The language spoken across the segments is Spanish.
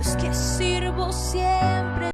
Dios que sirvo siempre.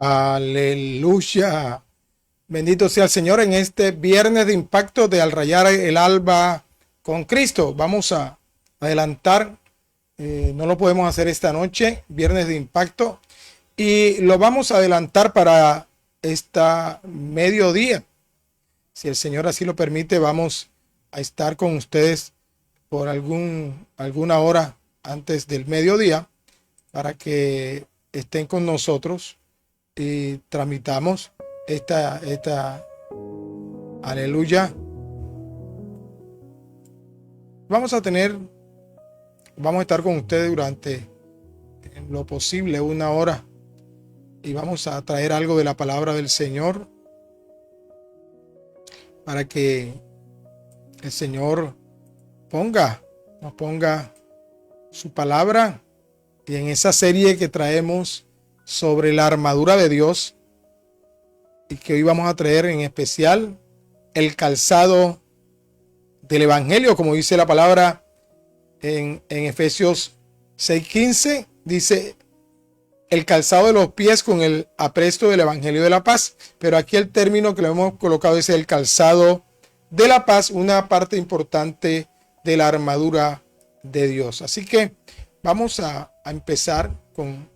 Aleluya. Bendito sea el Señor en este viernes de impacto de Al Rayar el Alba con Cristo. Vamos a adelantar, no lo podemos hacer esta noche, viernes de impacto, y lo vamos a adelantar para esta mediodía. Si el Señor así lo permite, vamos a estar con ustedes por alguna hora antes del mediodía para que estén con nosotros y tramitamos esta aleluya. Vamos a estar con ustedes durante en lo posible una hora y vamos a traer algo de la palabra del Señor para que el Señor nos ponga su palabra. Y en esa serie que traemos sobre la armadura de Dios, y que hoy vamos a traer en especial el calzado del Evangelio, como dice la palabra en Efesios 6:15, dice el calzado de los pies con el apresto del Evangelio de la paz. Pero aquí el término que le hemos colocado es el calzado de la paz, una parte importante de la armadura de Dios. Así que vamos a empezar con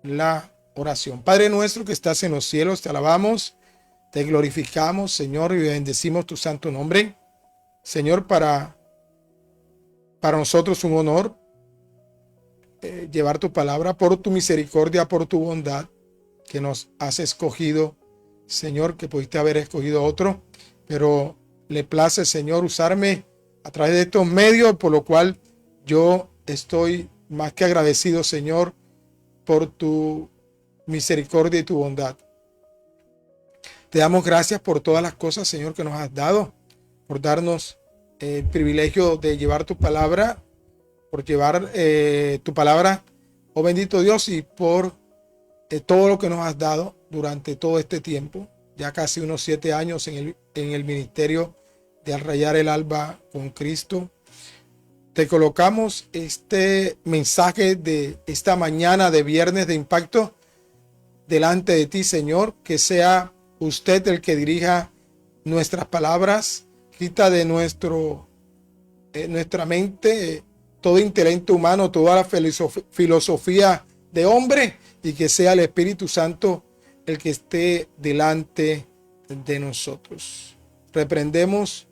la oración. Padre nuestro que estás en los cielos, te alabamos, te glorificamos, Señor, y bendecimos tu santo nombre. Señor, para nosotros un honor llevar tu palabra por tu misericordia, por tu bondad, que nos has escogido, Señor, que pudiste haber escogido otro, pero le place, Señor, usarme a través de estos medios, por lo cual yo estoy más que agradecido, Señor, por tu misericordia y tu bondad. Te damos gracias por todas las cosas, Señor, que nos has dado, por darnos el privilegio de llevar tu palabra, por llevar tu palabra, oh bendito Dios, y por todo lo que nos has dado durante todo este tiempo, ya casi unos 7 años en el ministerio de Al Rayar el Alba con Cristo. Te colocamos este mensaje de esta mañana de viernes de impacto delante de ti, Señor, que sea usted el que dirija nuestras palabras, quita de nuestra mente todo intelecto humano, toda la filosofía de hombre, y que sea el Espíritu Santo el que esté delante de nosotros. Reprendemos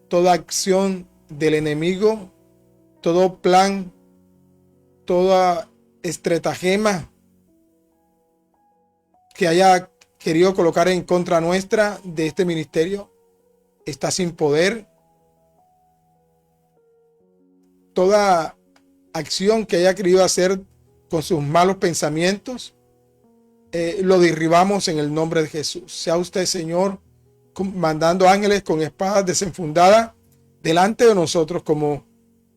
toda acción del enemigo, todo plan, toda estratagema que haya querido colocar en contra nuestra de este ministerio está sin poder. Toda acción que haya querido hacer con sus malos pensamientos, lo derribamos en el nombre de Jesús. Sea usted, Señor, mandando ángeles con espadas desenfundadas delante de nosotros como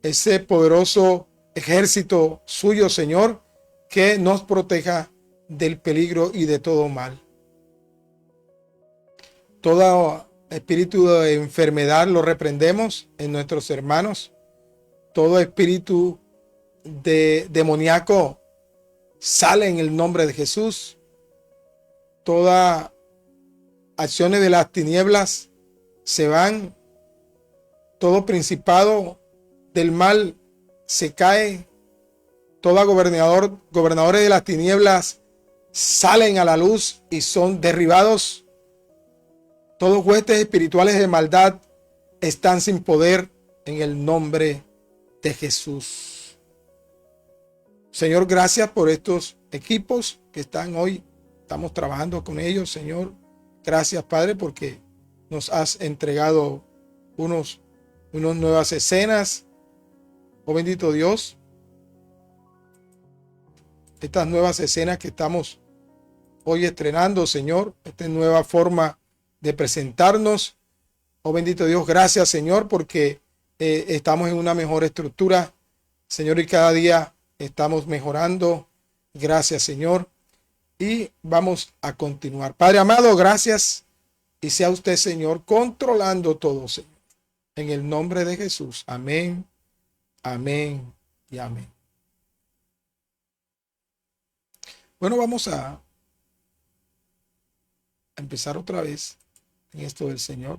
ese poderoso ejército suyo, Señor, que nos proteja del peligro y de todo mal. Todo espíritu de enfermedad lo reprendemos en nuestros hermanos. Todo espíritu demoníaco sale en el nombre de Jesús. Todas acciones de las tinieblas se van. Todo principado del mal se cae. Todo gobernadores de las tinieblas salen a la luz y son derribados. Todos huestes espirituales de maldad están sin poder en el nombre de Jesús. Señor, gracias por estos equipos que están hoy. Estamos trabajando con ellos, Señor. Gracias, Padre, porque nos has entregado unas nuevas escenas. Oh bendito Dios, estas nuevas escenas que estamos hoy estrenando, Señor, esta nueva forma de presentarnos. Oh bendito Dios, gracias, Señor, porque estamos en una mejor estructura, Señor, y cada día estamos mejorando. Gracias, Señor, y vamos a continuar. Padre amado, gracias, y sea usted, Señor, controlando todo, Señor, en el nombre de Jesús. Amén, amén y amén. Bueno, vamos a empezar otra vez en esto del Señor.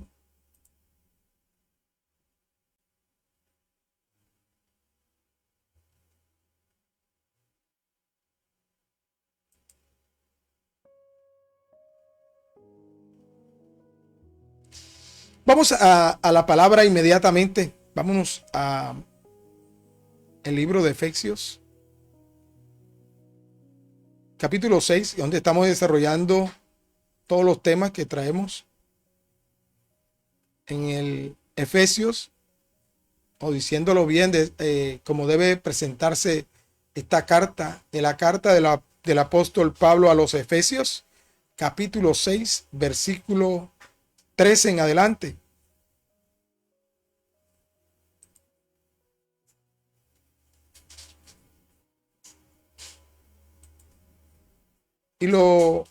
Vamos a la palabra inmediatamente. Vámonos a el libro de Efesios, capítulo 6, donde estamos desarrollando todos los temas que traemos en el Efesios, o diciéndolo bien, cómo debe presentarse esta carta, de la carta del apóstol Pablo a los Efesios, capítulo 6, versículo 13 en adelante. Y lo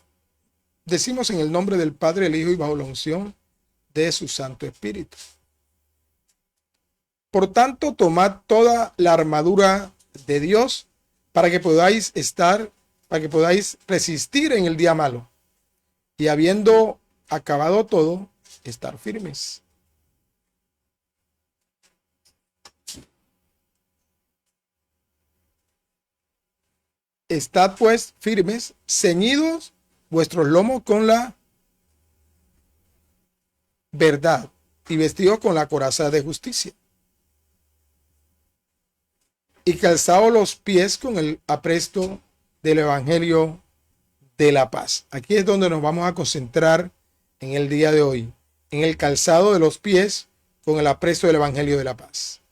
decimos en el nombre del Padre, el Hijo y bajo la unción de su Santo Espíritu. Por tanto, tomad toda la armadura de Dios para que podáis resistir en el día malo. Y habiendo acabado todo, estar firmes. Estad pues firmes, ceñidos vuestros lomos con la verdad y vestidos con la coraza de justicia. Y calzados los pies con el apresto del evangelio de la paz. Aquí es donde nos vamos a concentrar en el día de hoy, en el calzado de los pies con el apresto del evangelio de la paz.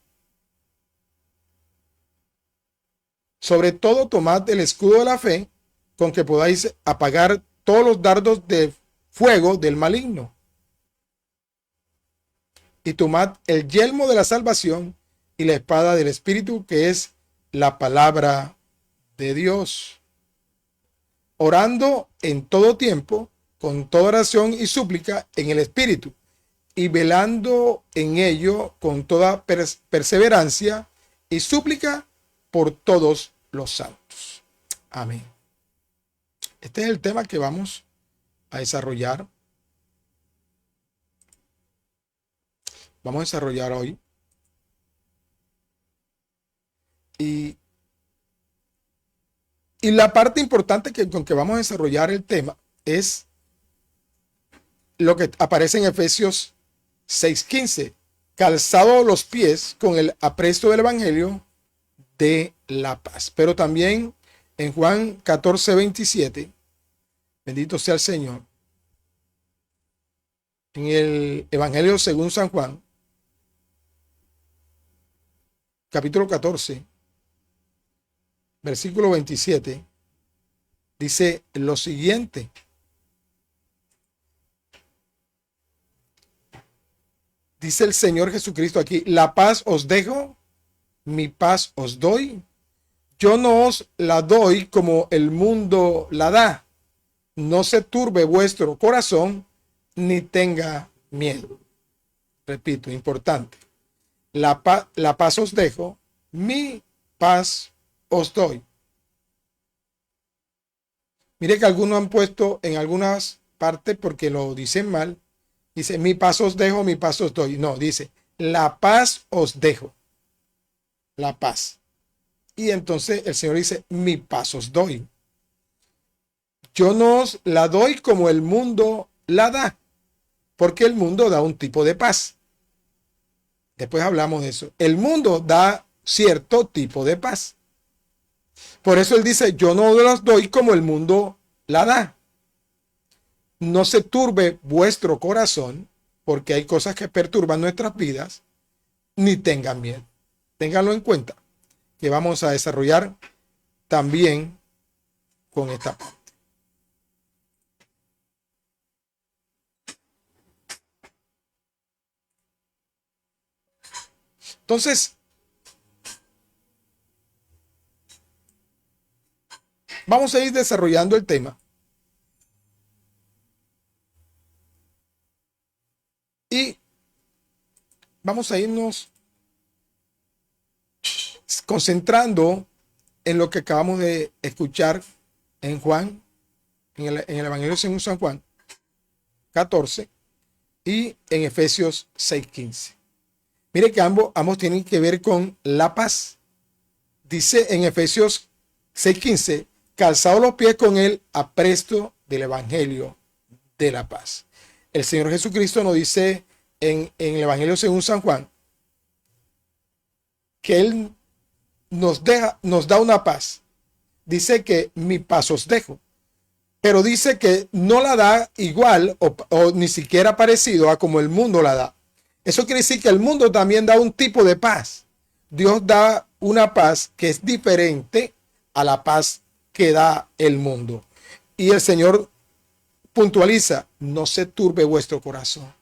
Sobre todo, tomad el escudo de la fe, con que podáis apagar todos los dardos de fuego del maligno. Y tomad el yelmo de la salvación y la espada del Espíritu, que es la palabra de Dios. Orando en todo tiempo, con toda oración y súplica en el Espíritu, y velando en ello con toda perseverancia y súplica por todos los santos. Amén. Este es el tema que vamos a desarrollar. Vamos a desarrollar hoy. Y la parte importante con que vamos a desarrollar el tema es lo que aparece en Efesios 6:15. Calzado los pies con el apresto del evangelio de la paz. Pero también en Juan 14:27, bendito sea el Señor, en el evangelio según San Juan, capítulo 14, versículo 27, dice lo siguiente: dice el Señor Jesucristo aquí, la paz os dejo, mi paz os doy. Yo no os la doy como el mundo la da. No se turbe vuestro corazón, ni tenga miedo. Repito, importante. La paz os dejo, mi paz os doy. Mire que algunos han puesto en algunas partes, porque lo dicen mal, dice mi paz os dejo, mi paz os doy. No, dice la paz os dejo. La paz. Y entonces el Señor dice mi paz os doy. Yo no os la doy como el mundo la da, porque el mundo da un tipo de paz. Después hablamos de eso. El mundo da cierto tipo de paz. Por eso él dice, yo no los doy como el mundo la da. No se turbe vuestro corazón, porque hay cosas que perturban nuestras vidas, ni tengan miedo. Ténganlo en cuenta, que vamos a desarrollar también con esta parte. Entonces, vamos a ir desarrollando el tema. Y vamos a irnos concentrando en lo que acabamos de escuchar en Juan, en el Evangelio según San Juan, 14 y en Efesios 6:15. Mire que ambos tienen que ver con la paz. Dice en Efesios 6:15, calzados los pies con el apresto del evangelio de la paz. El Señor Jesucristo nos dice en el Evangelio según San Juan que Él nos da una paz. Dice que mi paz os dejo. Pero dice que no la da igual o ni siquiera parecido a como el mundo la da. Eso quiere decir que el mundo también da un tipo de paz. Dios da una paz que es diferente a la paz que da el mundo. Y el Señor puntualiza, no se turbe vuestro corazón.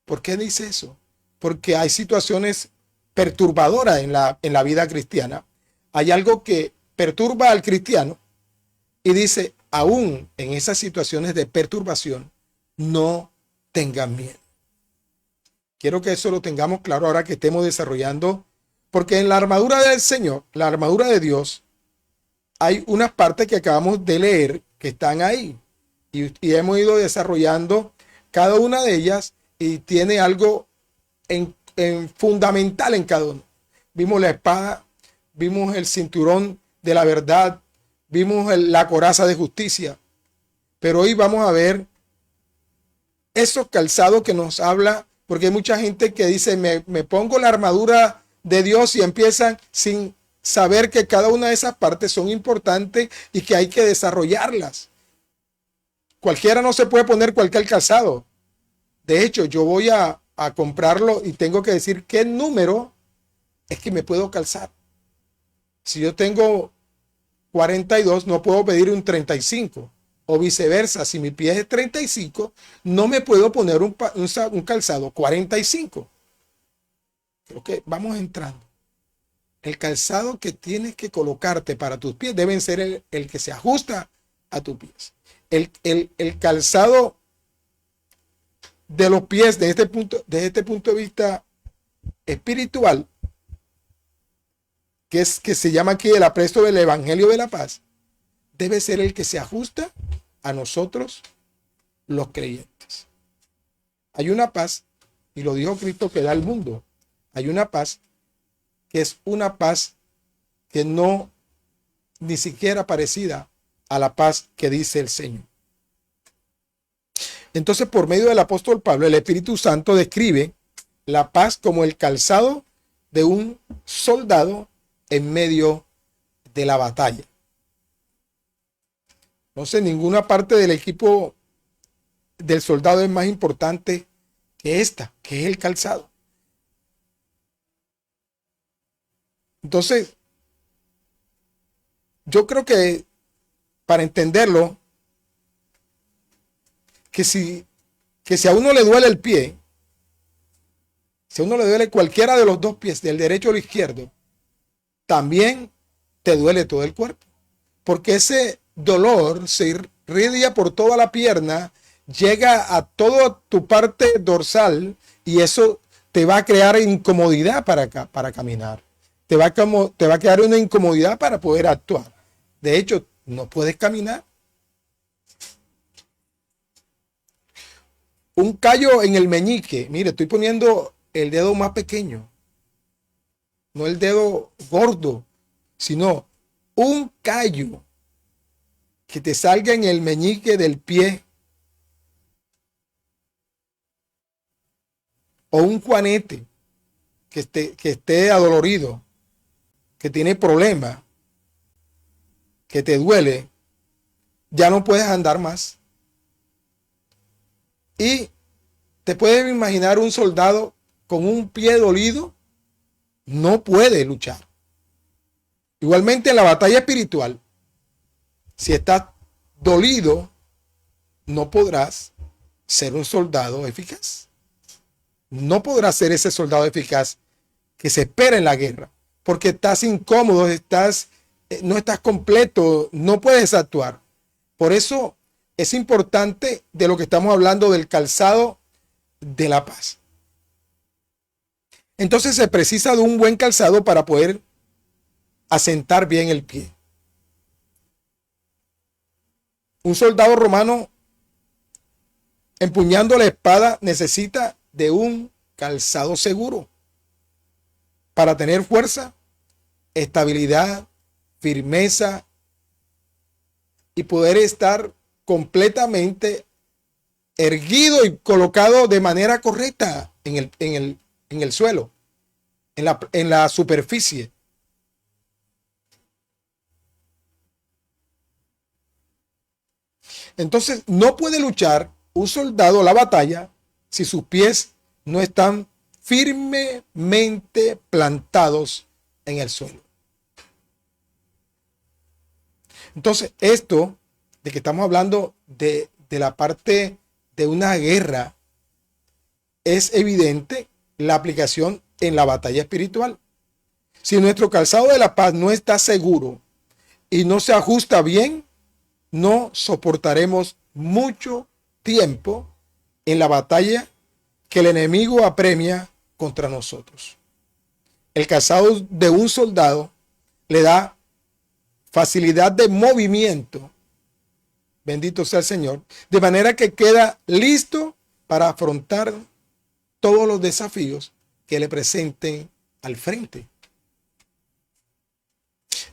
¿Por qué dice eso? Porque hay situaciones perturbadoras en la vida cristiana. Hay algo que perturba al cristiano y dice, aún en esas situaciones de perturbación, no tengan miedo. Quiero que eso lo tengamos claro ahora que estemos desarrollando, porque en la armadura del Señor, la armadura de Dios, hay unas partes que acabamos de leer que están ahí y hemos ido desarrollando cada una de ellas y tiene algo en fundamental en cada uno. Vimos la espada, vimos el cinturón de la verdad, vimos la coraza de justicia, pero hoy vamos a ver esos calzados que nos habla, porque hay mucha gente que dice, me pongo la armadura de Dios y empiezan sin saber que cada una de esas partes son importantes y que hay que desarrollarlas. Cualquiera no se puede poner cualquier calzado. De hecho, yo voy a comprarlo y tengo que decir qué número es que me puedo calzar. Si yo tengo 42, no puedo pedir un 35 o viceversa. Si mi pie es 35, no me puedo poner un calzado 45. Creo que vamos entrando. El calzado que tienes que colocarte para tus pies deben ser el que se ajusta a tus pies. El calzado de los pies desde este punto de vista espiritual, que se llama aquí el apresto del evangelio de la paz, debe ser el que se ajusta a nosotros los creyentes. Hay una paz, y lo dijo Cristo, que da al mundo. Hay una paz que es una paz que no ni siquiera parecida a la paz que dice el Señor. Entonces, por medio del apóstol Pablo, el Espíritu Santo describe la paz como el calzado de un soldado en medio de la batalla. Entonces, ninguna parte del equipo del soldado es más importante que esta, que es el calzado. Entonces, yo creo que para entenderlo, que si a uno le duele el pie, si a uno le duele cualquiera de los dos pies, del derecho o el izquierdo, también te duele todo el cuerpo. Porque ese dolor se irradia por toda la pierna, llega a toda tu parte dorsal y eso te va a crear incomodidad para caminar. Te va a crear una incomodidad para poder actuar. De hecho, no puedes caminar. Un callo en el meñique. Mire, estoy poniendo el dedo más pequeño. No el dedo gordo, sino un callo que te salga en el meñique del pie. O un juanete que esté adolorido, que tiene problemas, que te duele, ya no puedes andar más. Y te puedes imaginar un soldado con un pie dolido, no puede luchar. Igualmente en la batalla espiritual, si estás dolido, no podrás ser un soldado eficaz. No podrás ser ese soldado eficaz que se espera en la guerra, porque estás incómodo, no estás completo, no puedes actuar. Por eso es importante de lo que estamos hablando del calzado de la paz. Entonces se precisa de un buen calzado para poder asentar bien el pie. Un soldado romano empuñando la espada necesita de un calzado seguro para tener fuerza, estabilidad, firmeza y poder estar completamente erguido y colocado de manera correcta en el suelo, en la superficie. Entonces, no puede luchar un soldado la batalla si sus pies no están firmemente plantados en el suelo. Entonces, esto de que estamos hablando de la parte de una guerra, es evidente la aplicación en la batalla espiritual. Si nuestro calzado de la paz no está seguro y no se ajusta bien, no soportaremos mucho tiempo en la batalla que el enemigo apremia contra nosotros. El calzado de un soldado le da facilidad de movimiento, bendito sea el Señor, de manera que queda listo para afrontar todos los desafíos que le presenten al frente.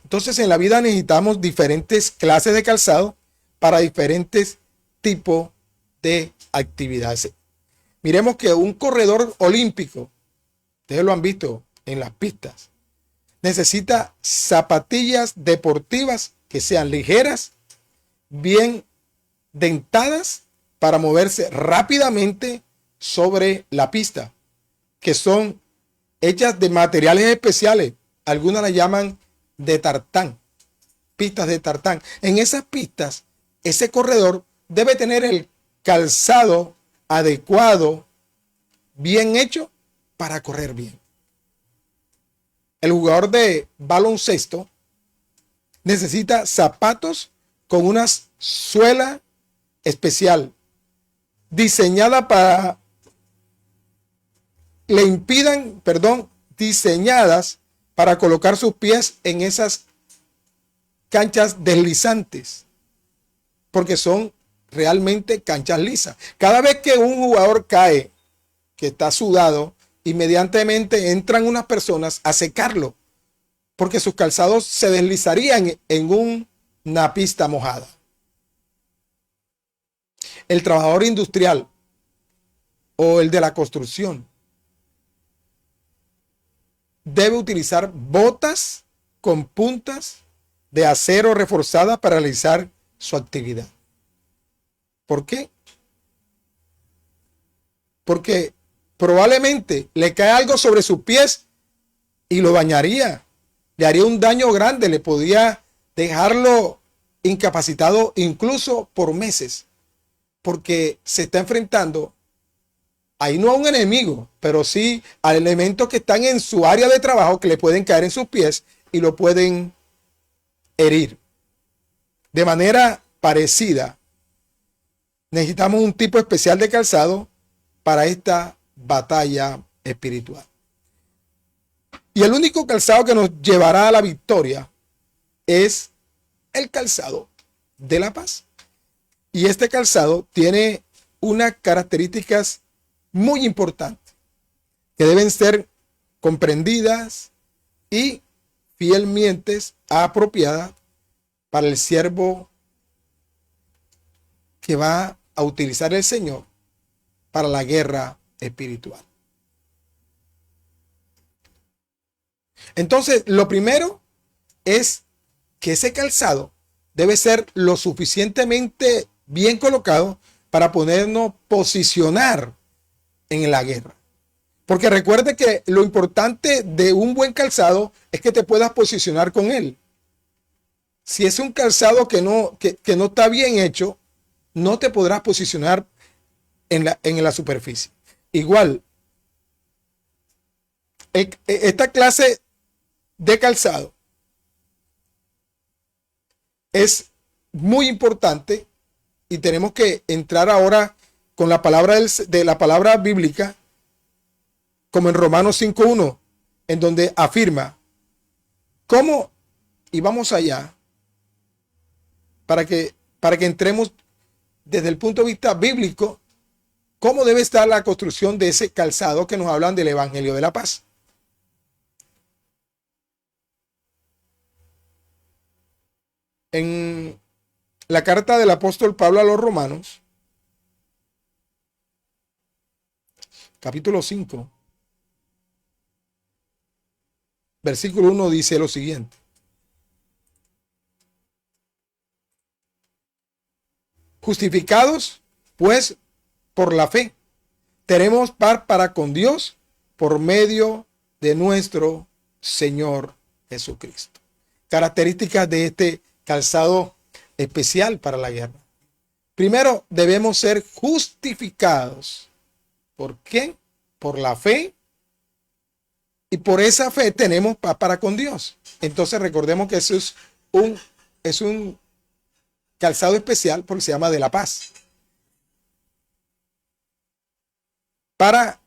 Entonces, en la vida necesitamos diferentes clases de calzado para diferentes tipos de actividades. Miremos que un corredor olímpico, ustedes lo han visto en las pistas, necesita zapatillas deportivas que sean ligeras, bien dentadas para moverse rápidamente sobre la pista, que son hechas de materiales especiales. Algunas las llaman de tartán, pistas de tartán. En esas pistas, ese corredor debe tener el calzado adecuado, bien hecho para correr bien. El jugador de baloncesto necesita zapatos con una suela especial, diseñada para diseñadas para colocar sus pies en esas canchas deslizantes, porque son realmente canchas lisas. Cada vez que un jugador cae, que está sudado, inmediatamente entran unas personas a secarlo, porque sus calzados se deslizarían en una pista mojada. El trabajador industrial o el de la construcción debe utilizar botas con puntas de acero reforzadas para realizar su actividad. ¿Por qué? Porque probablemente le cae algo sobre sus pies y lo dañaría. Le haría un daño grande, le podría dejarlo incapacitado incluso por meses, porque se está enfrentando ahí no a un enemigo, pero sí a elementos que están en su área de trabajo que le pueden caer en sus pies y lo pueden herir. De manera parecida, necesitamos un tipo especial de calzado para esta batalla espiritual. Y el único calzado que nos llevará a la victoria es el calzado de la paz. Y este calzado tiene unas características muy importantes que deben ser comprendidas y fielmente apropiadas para el siervo que va a utilizar el Señor para la guerra espiritual. Entonces, lo primero es que ese calzado debe ser lo suficientemente bien colocado para podernos posicionar en la guerra. Porque recuerde que lo importante de un buen calzado es que te puedas posicionar con él. Si es un calzado que no está bien hecho, no te podrás posicionar en la superficie. Igual, esta clase de calzado es muy importante y tenemos que entrar ahora con la palabra de la palabra bíblica, como en Romanos 5:1, en donde afirma cómo, y vamos allá para que entremos desde el punto de vista bíblico ¿Cómo debe estar la construcción de ese calzado que nos hablan del Evangelio de la Paz? En la carta del apóstol Pablo a los Romanos, capítulo 5, versículo 1 dice lo siguiente. Justificados, pues, por la fe, tenemos paz para con Dios por medio de nuestro Señor Jesucristo. Características de este calzado especial para la guerra. Primero, debemos ser justificados. ¿Por qué? Por la fe. Y por esa fe tenemos paz para con Dios. Entonces recordemos que eso es un calzado especial porque se llama de la paz. Para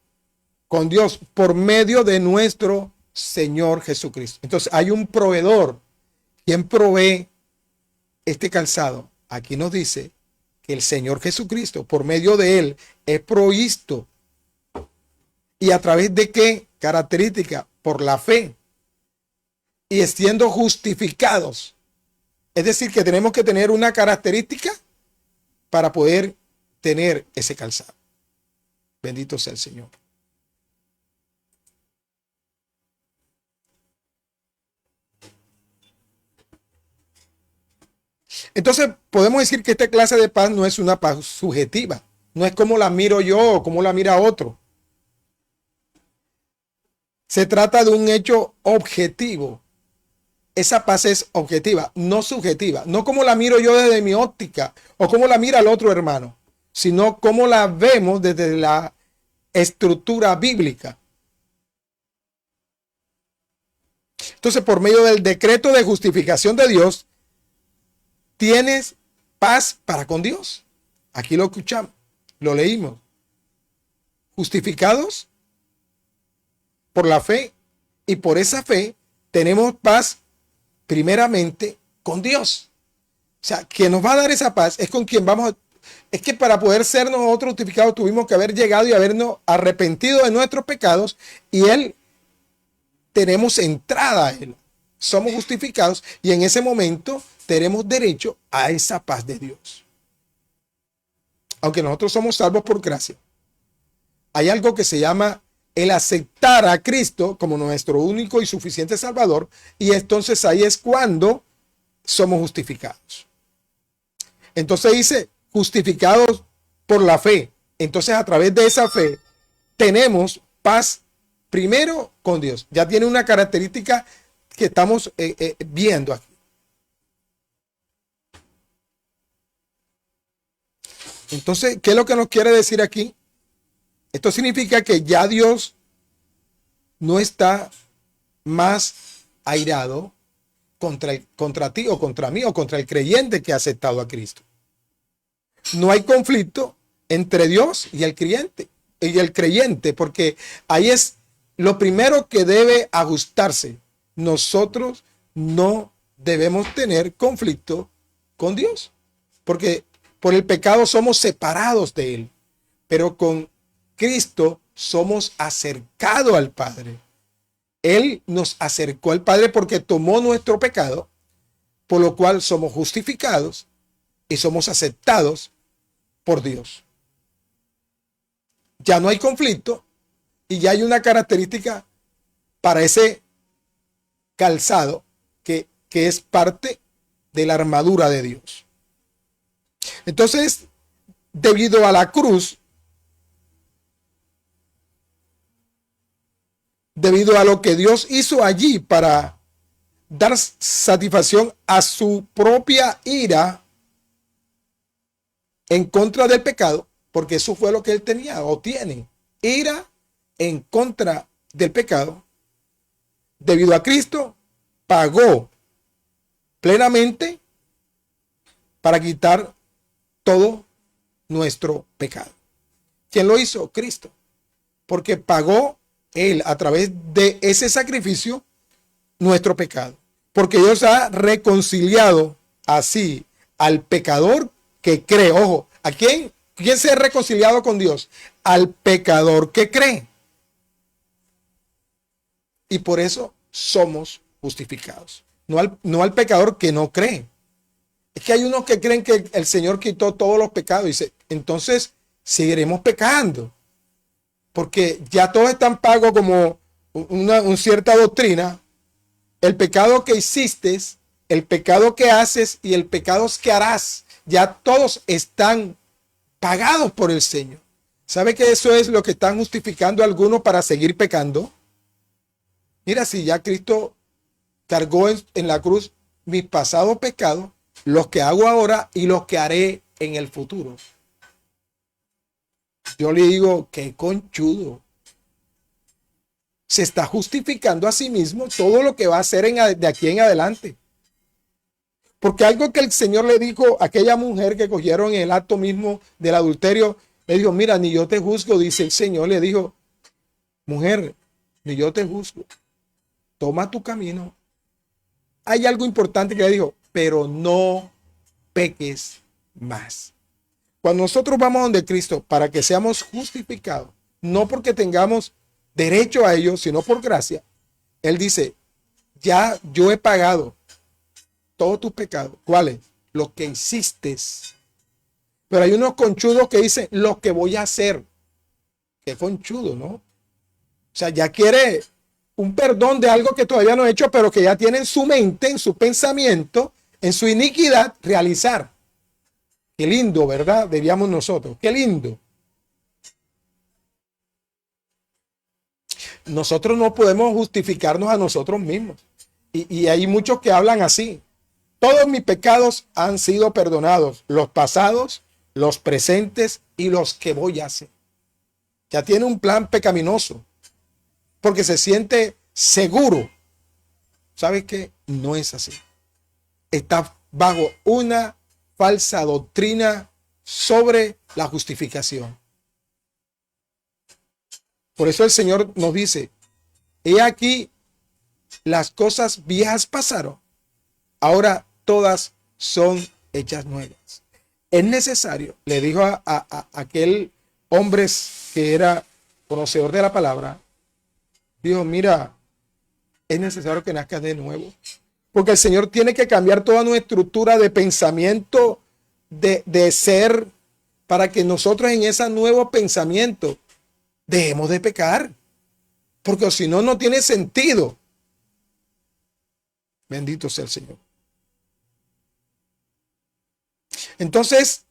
con Dios por medio de nuestro Señor Jesucristo. Entonces hay un proveedor. ¿Quién provee este calzado? Aquí nos dice que el Señor Jesucristo, por medio de él, es provisto. ¿Y a través de qué característica? Por la fe. Y siendo justificados. Es decir, que tenemos que tener una característica para poder tener ese calzado. Bendito sea el Señor. Entonces, podemos decir que esta clase de paz no es una paz subjetiva. No es como la miro yo o como la mira otro. Se trata de un hecho objetivo. Esa paz es objetiva, no subjetiva. No como la miro yo desde mi óptica o como la mira el otro hermano, sino como la vemos desde la estructura bíblica. Entonces, por medio del decreto de justificación de Dios, tienes paz para con Dios. Aquí lo escuchamos, lo leímos. Justificados por la fe, y por esa fe tenemos paz primeramente con Dios. O sea, quien nos va a dar esa paz es con quien vamos a... Es que para poder ser nosotros justificados tuvimos que haber llegado y habernos arrepentido de nuestros pecados, y Él, tenemos entrada a Él. Somos justificados y en ese momento tenemos derecho a esa paz de Dios. Aunque nosotros somos salvos por gracia, hay algo que se llama el aceptar a Cristo como nuestro único y suficiente Salvador, y entonces ahí es cuando somos justificados. Entonces dice, justificados por la fe. Entonces a través de esa fe tenemos paz primero con Dios. Ya tiene una característica que estamos viendo aquí. Entonces, ¿qué es lo que nos quiere decir aquí? Esto significa que ya Dios no está más airado contra ti o contra mí o contra el creyente que ha aceptado a Cristo. No hay conflicto entre Dios y el creyente, porque ahí es lo primero que debe ajustarse. Nosotros no debemos tener conflicto con Dios, porque por el pecado somos separados de Él, pero con Cristo somos acercados al Padre. Él nos acercó al Padre porque tomó nuestro pecado, por lo cual somos justificados y somos aceptados por Dios. Ya no hay conflicto y ya hay una característica para ese calzado que es parte de la armadura de Dios. Entonces, debido a la cruz, debido a lo que Dios hizo allí para dar satisfacción a su propia ira en contra del pecado, porque eso fue lo que él tenía o tiene, ira en contra del pecado. Debido a Cristo, pagó plenamente para quitar todo nuestro pecado. ¿Quién lo hizo? Cristo. Porque pagó Él a través de ese sacrificio nuestro pecado. Porque Dios ha reconciliado así al pecador que cree. Ojo, ¿a quién? ¿Quién se ha reconciliado con Dios? Al pecador que cree. Y por eso somos justificados. No al pecador que no cree. Es que hay unos que creen que el Señor quitó todos los pecados. Y dice, entonces seguiremos pecando. Porque ya todos están pagos como una cierta doctrina. El pecado que hiciste, el pecado que haces y el pecado que harás, ya todos están pagados por el Señor. ¿Sabe que eso es lo que están justificando algunos para seguir pecando? Mira, si ya Cristo cargó en la cruz mis pasados pecados, los que hago ahora y los que haré en el futuro. Yo le digo, qué conchudo. Se está justificando a sí mismo todo lo que va a hacer de aquí en adelante. Porque algo que el Señor le dijo a aquella mujer que cogieron en el acto mismo del adulterio, le dijo, mira, ni yo te juzgo, dice el Señor, le dijo, mujer, ni yo te juzgo, toma tu camino. Hay algo importante que le dijo, pero no peques más. Cuando nosotros vamos donde Cristo para que seamos justificados, no porque tengamos derecho a ello, sino por gracia, Él dice, ya yo he pagado todos tus pecados. ¿Cuáles? Lo que hiciste. Pero hay unos conchudos que dicen, lo que voy a hacer. Qué conchudo, ¿no? O sea, ya quiere un perdón de algo que todavía no ha hecho, pero que ya tiene en su mente, en su pensamiento, en su iniquidad, realizar. Qué lindo, ¿verdad? Diríamos nosotros. Qué lindo. Nosotros no podemos justificarnos a nosotros mismos. Y hay muchos que hablan así. Todos mis pecados han sido perdonados. Los pasados, los presentes y los que voy a hacer. Ya tiene un plan pecaminoso. Porque se siente seguro. ¿Sabes qué? No es así. Está bajo una falsa doctrina sobre la justificación. Por eso el Señor nos dice, he aquí, las cosas viejas pasaron, ahora todas son hechas nuevas. Es necesario, le dijo a aquel hombre que era conocedor de la palabra, dijo, mira, es necesario que nazcas de nuevo. Porque el Señor tiene que cambiar toda nuestra estructura de pensamiento, de ser, para que nosotros en ese nuevo pensamiento dejemos de pecar. Porque si no, no tiene sentido. Bendito sea el Señor. Entonces,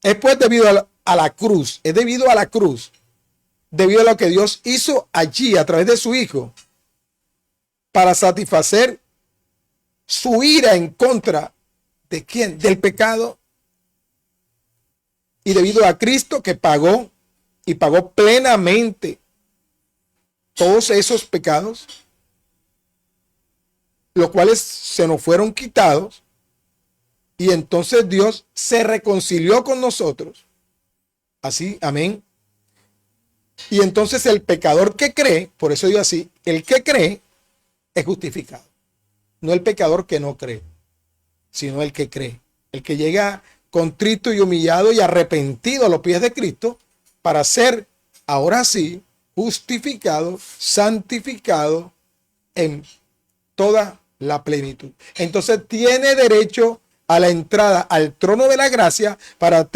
es pues debido a la cruz, es debido a la cruz, debido a lo que Dios hizo allí a través de su Hijo, para satisfacer su ira en contra de quién, del pecado, y debido a Cristo que pagó y pagó plenamente todos esos pecados, los cuales se nos fueron quitados, y entonces Dios se reconcilió con nosotros. Así, amén. Y entonces el pecador que cree, por eso digo así, el que cree es justificado. No el pecador que no cree, sino el que cree. El que llega contrito y humillado y arrepentido a los pies de Cristo para ser, ahora sí, justificado, santificado en toda la plenitud. Entonces tiene derecho a la entrada al trono de la gracia para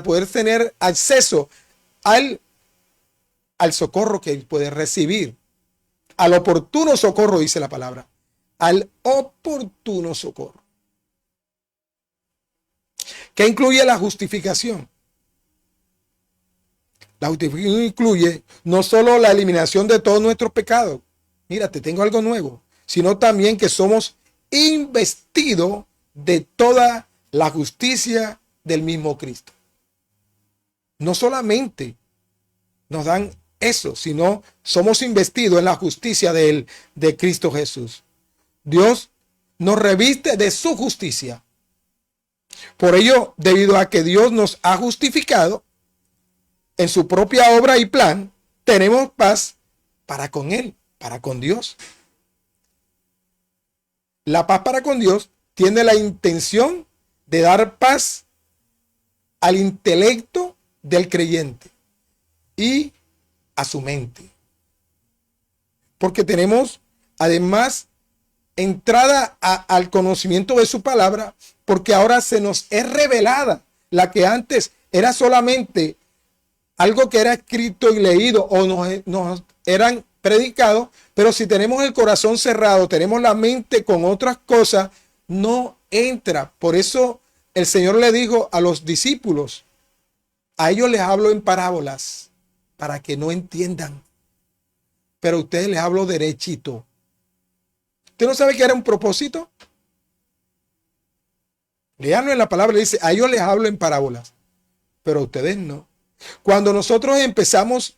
poder tener acceso al socorro que él puede recibir. Al oportuno socorro, dice la palabra. Al oportuno socorro. ¿Qué incluye la justificación? La justificación incluye no solo la eliminación de todos nuestros pecados. Mira, te tengo algo nuevo. Sino también que somos investidos de toda la justicia del mismo Cristo. No solamente nos dan eso, sino somos investidos en la justicia de Cristo Jesús. Dios nos reviste de su justicia. Por ello, debido a que Dios nos ha justificado en su propia obra y plan, tenemos paz para con Él, para con Dios. La paz para con Dios tiene la intención de dar paz al intelecto del creyente y a su mente. Porque tenemos además entrada al conocimiento de su palabra, porque ahora se nos es revelada, la que antes era solamente algo que era escrito y leído o nos eran predicados, pero si tenemos el corazón cerrado, tenemos la mente con otras cosas, no entra. Por eso el Señor le dijo a los discípulos, a ellos les hablo en parábolas para que no entiendan, pero a ustedes les hablo derechito. ¿Usted no sabe que era un propósito? Leanlo en la palabra, dice, a ellos les hablo en parábolas, pero a ustedes no. Cuando nosotros empezamos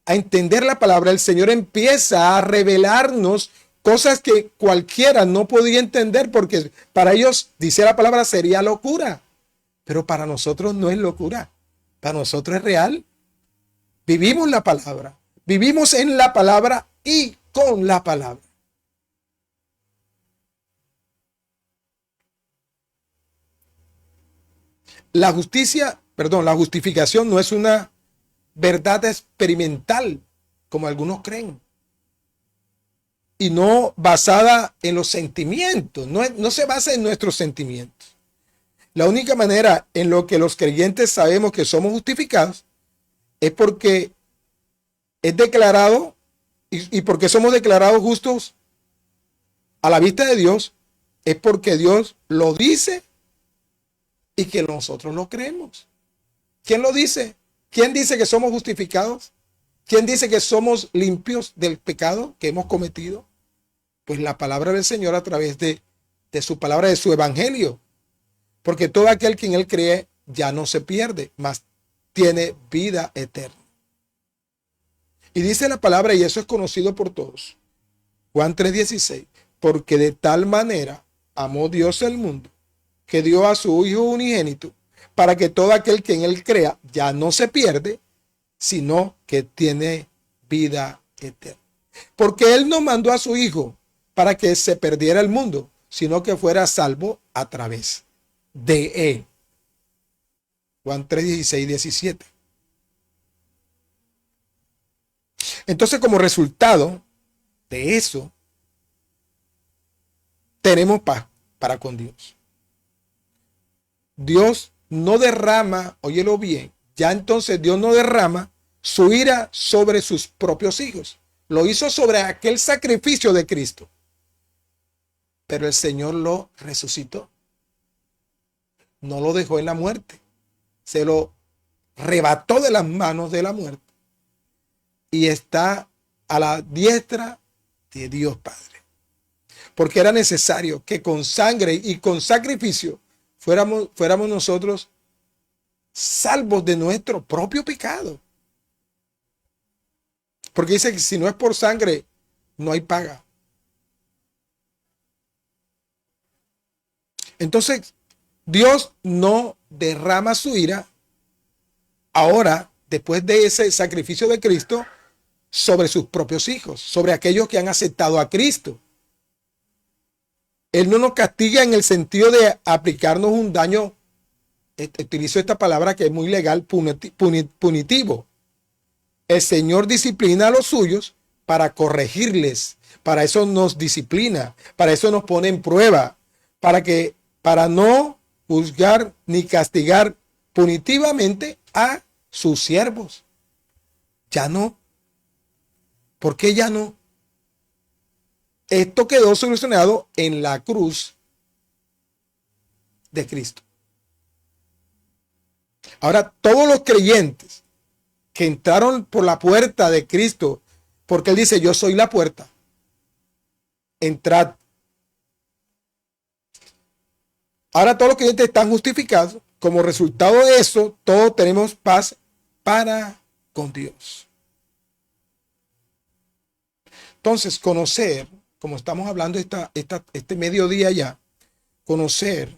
a entender la palabra, el Señor empieza a revelarnos cosas que cualquiera no podía entender, porque para ellos, dice la palabra, sería locura. Pero para nosotros no es locura. Para nosotros es real. Vivimos la palabra. Vivimos en la palabra y con la palabra. La justificación no es una verdad experimental, como algunos creen, y no basada en los sentimientos, no se basa en nuestros sentimientos. La única manera en lo que los creyentes sabemos que somos justificados es porque es declarado y porque somos declarados justos a la vista de Dios, es porque Dios lo dice y que nosotros lo creemos. ¿Quién lo dice? ¿Quién dice que somos justificados? ¿Quién dice que somos limpios del pecado que hemos cometido? Pues la palabra del Señor a través de su palabra, de su evangelio. Porque todo aquel que en él cree ya no se pierde, mas tiene vida eterna. Y dice la palabra, y eso es conocido por todos, Juan 3:16, porque de tal manera amó Dios el mundo, que dio a su Hijo unigénito, para que todo aquel que en él crea ya no se pierde, sino que tiene vida eterna. Porque él no mandó a su Hijo para que se perdiera el mundo, sino que fuera salvo a través de él. Juan 3:16-17. Entonces, como resultado de eso, tenemos paz para con Dios. Dios no derrama, óyelo bien, ya entonces Dios no derrama su ira sobre sus propios hijos. Lo hizo sobre aquel sacrificio de Cristo. Pero el Señor lo resucitó. No lo dejó en la muerte. Se lo arrebató de las manos de la muerte. Y está a la diestra de Dios Padre. Porque era necesario que con sangre y con sacrificio fuéramos nosotros salvos de nuestro propio pecado. Porque dice que si no es por sangre, no hay paga. Entonces, Dios no derrama su ira ahora, después de ese sacrificio de Cristo, sobre sus propios hijos, sobre aquellos que han aceptado a Cristo. Él no nos castiga en el sentido de aplicarnos un daño, utilizo esta palabra que es muy legal, punitivo. El Señor disciplina a los suyos para corregirles. Para eso nos disciplina, para eso nos pone en prueba, para no juzgar ni castigar punitivamente a sus siervos. Ya no. ¿Por qué ya no? Esto quedó solucionado en la cruz de Cristo. Ahora, todos los creyentes que entraron por la puerta de Cristo, porque Él dice, yo soy la puerta, entrad. Ahora todos los creyentes están justificados. Como resultado de eso, todos tenemos paz para con Dios. Entonces, conocer, como estamos hablando este mediodía ya, conocer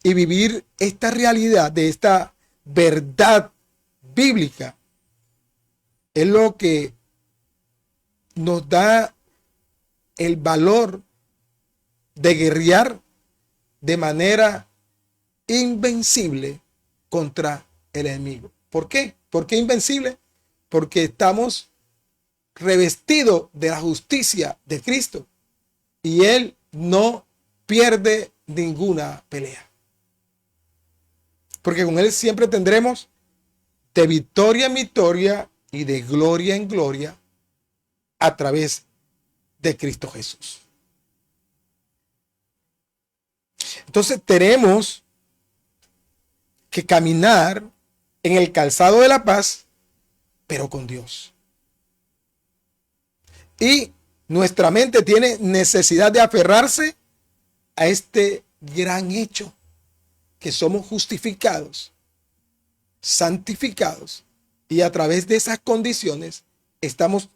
y vivir esta realidad de esta verdad bíblica es lo que nos da el valor de guerrear de manera invencible contra el enemigo. ¿Por qué? ¿Por qué invencible? Porque estamos revestidos de la justicia de Cristo y Él no pierde ninguna pelea. Porque con Él siempre tendremos de victoria en victoria y de gloria en gloria a través de Cristo Jesús. Entonces tenemos que caminar en el calzado de la paz, pero con Dios. Y nuestra mente tiene necesidad de aferrarse a este gran hecho, que somos justificados, santificados, y a través de esas condiciones estamos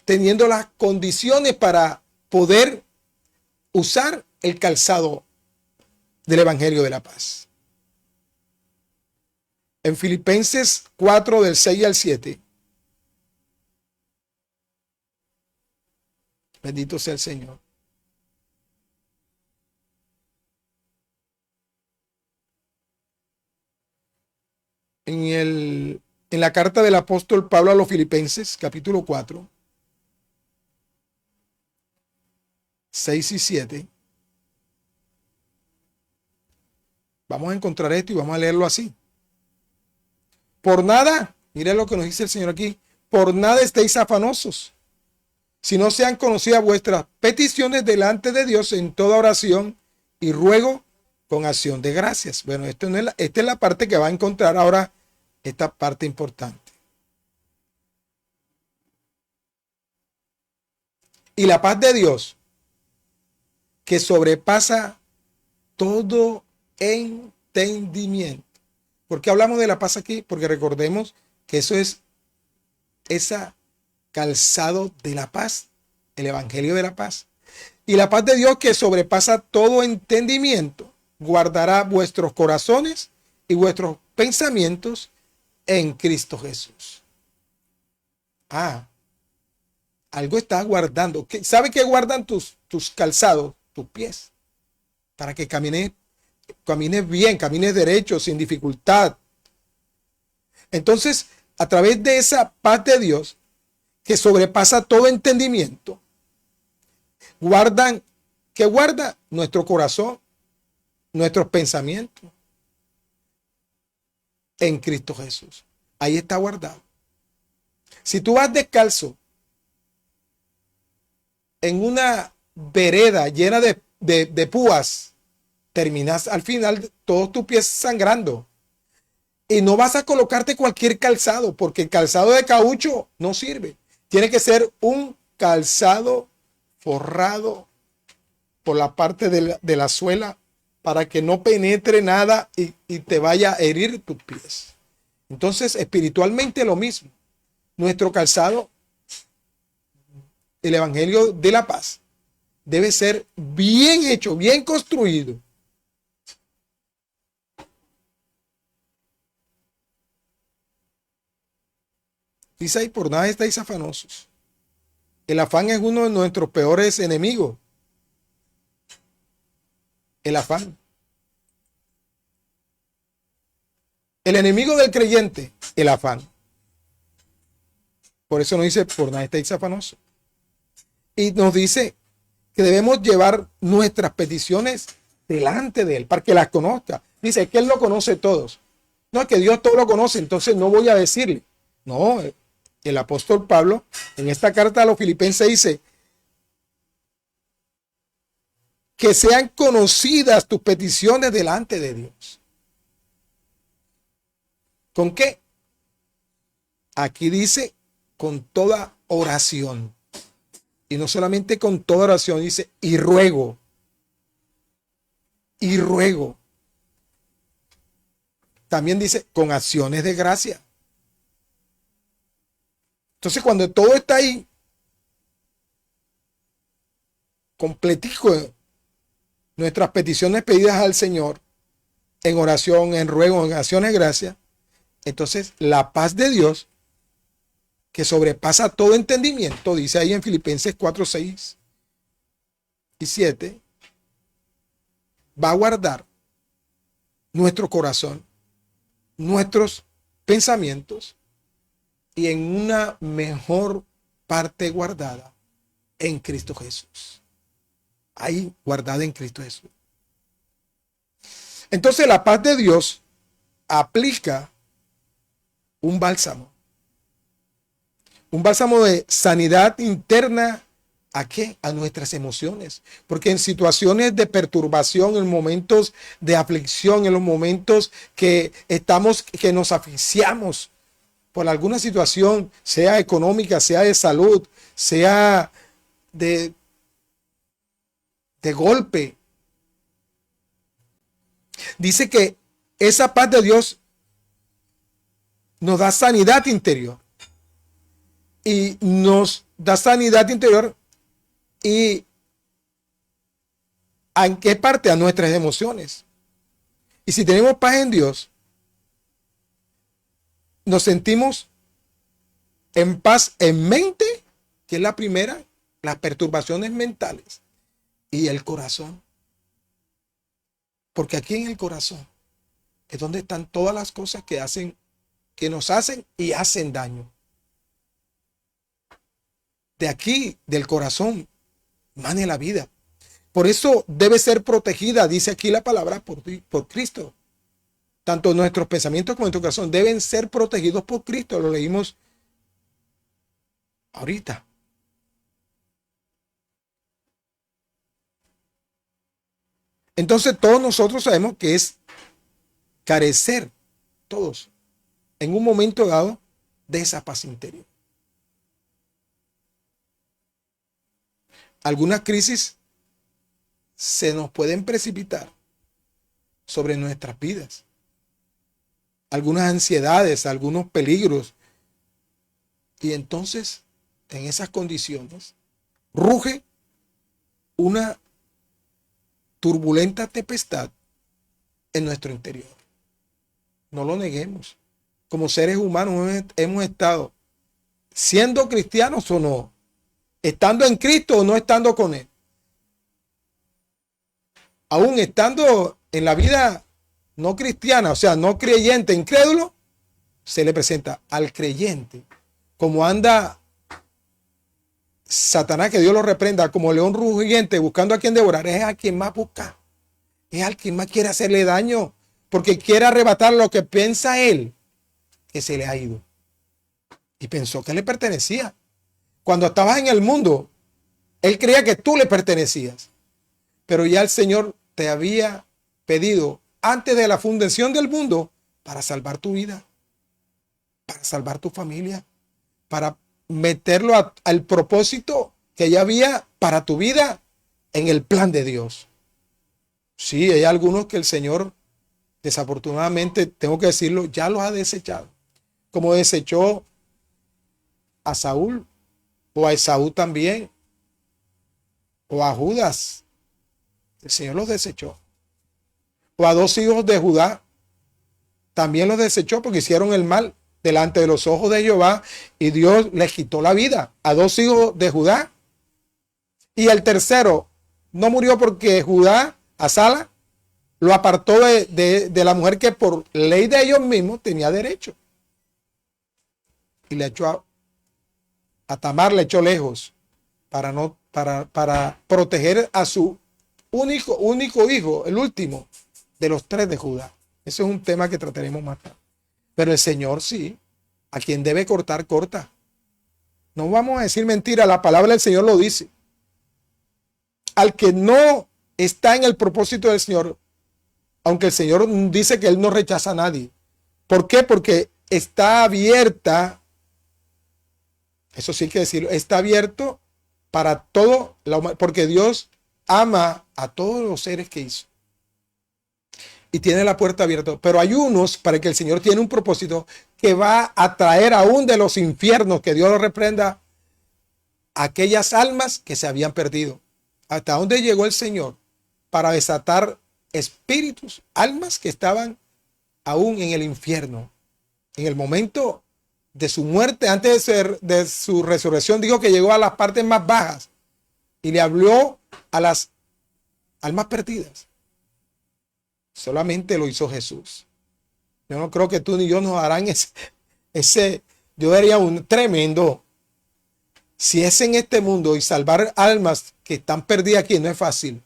teniendo las condiciones para poder usar el calzado del Evangelio de la Paz. En Filipenses 4, del 6 al 7. Bendito sea el Señor. En la carta del apóstol Pablo a los Filipenses, capítulo 4, 6 y 7. Vamos a encontrar esto y vamos a leerlo así. Por nada, miren lo que nos dice el Señor aquí, por nada estéis afanosos, si no sean conocidas vuestras peticiones delante de Dios en toda oración y ruego con acción de gracias. Bueno, esta es la parte que va a encontrar ahora, esta parte importante. Y la paz de Dios, que sobrepasa todo entendimiento. ¿Por qué hablamos de la paz aquí? Porque recordemos que eso es esa calzado de la paz, el evangelio de la paz. Y la paz de Dios, que sobrepasa todo entendimiento, guardará vuestros corazones y vuestros pensamientos en Cristo Jesús. Algo está guardando. ¿Sabe qué guardan tus calzados? Tus pies. Para que camines bien, camines derecho, sin dificultad. Entonces, a través de esa paz de Dios, que sobrepasa todo entendimiento, ¿qué guarda? Nuestro corazón, nuestros pensamientos en Cristo Jesús. Ahí está guardado. Si tú vas descalzo en una vereda llena de púas, terminas al final todos tus pies sangrando. Y no vas a colocarte cualquier calzado, porque el calzado de caucho no sirve. Tiene que ser un calzado forrado por la parte de la suela para que no penetre nada y te vaya a herir tus pies. Entonces, espiritualmente lo mismo. Nuestro calzado, el Evangelio de la Paz, debe ser bien hecho, bien construido. Dice ahí, por nada estáis afanosos. El afán es uno de nuestros peores enemigos. El afán. El enemigo del creyente, el afán. Por eso nos dice, por nada estáis afanosos. Y nos dice que debemos llevar nuestras peticiones delante de Él, para que las conozca. Dice que Él lo conoce todos. No, que Dios todo lo conoce, entonces no voy a decirle. No, el apóstol Pablo en esta carta a los Filipenses dice que sean conocidas tus peticiones delante de Dios. ¿Con qué? Aquí dice con toda oración. Y no solamente con toda oración, dice y ruego. Y ruego. También dice con acciones de gracia. Entonces, cuando todo está ahí, completico, nuestras peticiones pedidas al Señor, en oración, en ruego, en acciones de gracia, entonces la paz de Dios, que sobrepasa todo entendimiento, dice ahí en Filipenses 4, 6 y 7, va a guardar nuestro corazón, nuestros pensamientos y en una mejor parte guardada en Cristo Jesús. Ahí guardada en Cristo Jesús. Entonces la paz de Dios aplica un bálsamo de sanidad interna. ¿A qué? A nuestras emociones. Porque en situaciones de perturbación, en momentos de aflicción, en los momentos que nos asfixiamos por alguna situación, sea económica, sea de salud, sea de golpe. Dice que esa paz de Dios nos da sanidad interior. Y nos da sanidad interior. ¿Y en qué parte? A nuestras emociones. Y si tenemos paz en Dios, nos sentimos en paz en mente, que es la primera, las perturbaciones mentales, y el corazón. Porque aquí en el corazón es donde están todas las cosas que nos hacen y hacen daño. De aquí, del corazón, mane la vida. Por eso debe ser protegida, dice aquí la palabra, por Cristo. Tanto nuestros pensamientos como nuestro corazón deben ser protegidos por Cristo. Lo leímos ahorita. Entonces todos nosotros sabemos que es carecer, todos, en un momento dado, de esa paz interior. Algunas crisis se nos pueden precipitar sobre nuestras vidas. Algunas ansiedades, algunos peligros. Y entonces, en esas condiciones, ruge una turbulenta tempestad en nuestro interior. No lo neguemos. Como seres humanos hemos estado siendo cristianos o no, estando en Cristo o no estando con Él. Aún estando en la vida no cristiana, o sea, no creyente, incrédulo, se le presenta al creyente como anda Satanás, que Dios lo reprenda, como león rugiente buscando a quien devorar. Es a quien más busca, es al quien más quiere hacerle daño, porque quiere arrebatar lo que piensa él que se le ha ido y pensó que le pertenecía. Cuando estabas en el mundo, él creía que tú le pertenecías, pero ya el Señor te había pedido antes de la fundación del mundo para salvar tu vida, para salvar tu familia, para meterlo al propósito que ya había para tu vida en el plan de Dios. Sí, hay algunos que el Señor, desafortunadamente, tengo que decirlo, ya los ha desechado. Como desechó a Saúl, o a Esaú también, o a Judas. El Señor los desechó. O a 2 hijos de Judá, también los desechó porque hicieron el mal delante de los ojos de Jehová y Dios les quitó la vida a 2 hijos de Judá. Y el tercero no murió porque Judá, Asala, lo apartó de la mujer que por ley de ellos mismos tenía derecho. Y le echó a Tamar, le echó lejos para proteger a su único hijo, el último de los 3 de Judá. Eso es un tema que trataremos más tarde. Pero el Señor sí, a quien debe cortar, corta. No vamos a decir mentira, la palabra del Señor lo dice. Al que no está en el propósito del Señor, aunque el Señor dice que Él no rechaza a nadie. ¿Por qué? Porque está abierta, eso sí hay que decirlo, está abierto para todo, porque Dios ama a todos los seres que hizo. Y tiene la puerta abierta. Pero hay unos para que el Señor tiene un propósito que va a traer aún de los infiernos, que Dios lo reprenda, aquellas almas que se habían perdido. ¿Hasta dónde llegó el Señor? Para desatar espíritus, almas que estaban aún en el infierno. En el momento de su muerte, antes de su resurrección, dijo que llegó a las partes más bajas y le habló a las almas perdidas. Solamente lo hizo Jesús. Yo no creo que tú ni yo nos harán yo daría un tremendo. Si es en este mundo y salvar almas que están perdidas aquí no es fácil.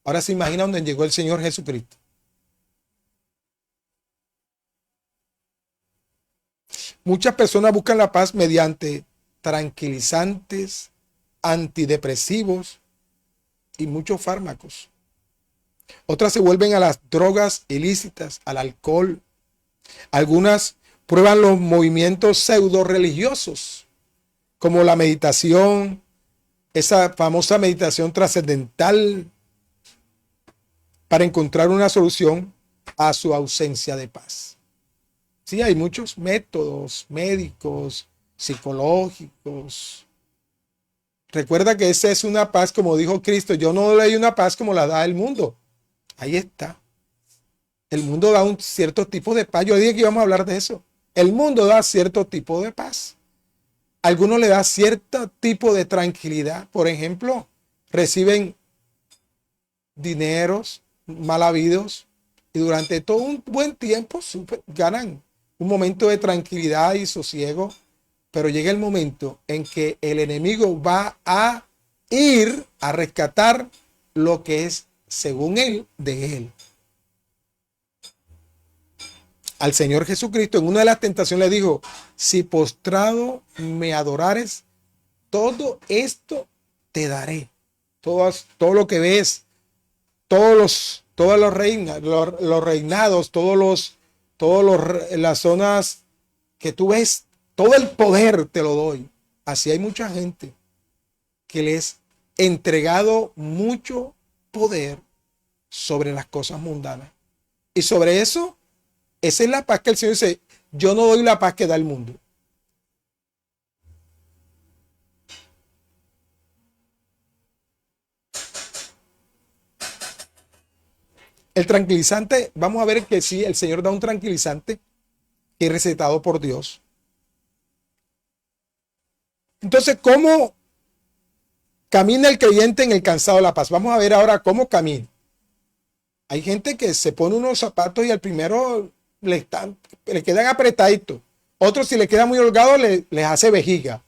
Ahora se imagina dónde llegó el Señor Jesucristo. Muchas personas buscan la paz mediante tranquilizantes, antidepresivos y muchos fármacos. Otras se vuelven a las drogas ilícitas, al alcohol. Algunas prueban los movimientos pseudo religiosos, como la meditación, esa famosa meditación trascendental, para encontrar una solución a su ausencia de paz. Sí, hay muchos métodos médicos, psicológicos. Recuerda que esa es una paz, como dijo Cristo, yo no le doy una paz como la da el mundo. Ahí está. El mundo da un cierto tipo de paz. Yo dije que íbamos a hablar de eso. El mundo da cierto tipo de paz. Algunos le da cierto tipo de tranquilidad. Por ejemplo, reciben dineros mal habidos y durante todo un buen tiempo ganan un momento de tranquilidad y sosiego. Pero llega el momento en que el enemigo va a ir a rescatar lo que es, según él, de él. Al Señor Jesucristo en una de las tentaciones le dijo, si postrado me adorares, todo esto te daré. Todo lo que ves, todos los reinados, las zonas que tú ves, todo el poder te lo doy. Así hay mucha gente que les he entregado mucho poder sobre las cosas mundanas. Y sobre eso, esa es la paz que el Señor dice, yo no doy la paz que da el mundo. El tranquilizante, vamos a ver que sí, el Señor da un tranquilizante que es recetado por Dios. Entonces, ¿cómo camina el creyente en el cansado de la paz? Vamos a ver ahora cómo camina. Hay gente que se pone unos zapatos y al primero le quedan apretaditos. Otros, si le queda muy holgado, les hace vejiga.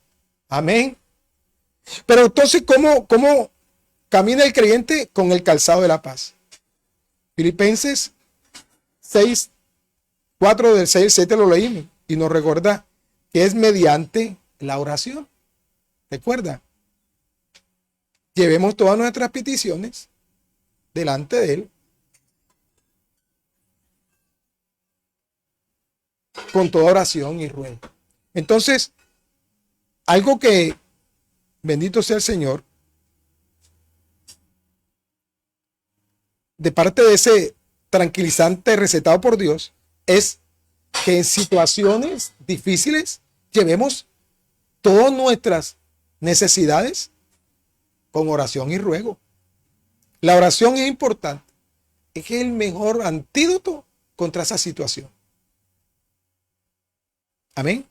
Amén. Pero entonces, ¿cómo camina el creyente con el calzado de la paz? Filipenses 6, 4 del 6 al 7 lo leímos y nos recuerda que es mediante la oración. Recuerda, llevemos todas nuestras peticiones delante de Él con toda oración y ruego. Entonces, algo que, bendito sea el Señor, de parte de ese tranquilizante recetado por Dios, es que en situaciones difíciles llevemos todas nuestras necesidades con oración y ruego. La oración es importante. Es el mejor antídoto contra esa situación. Amén.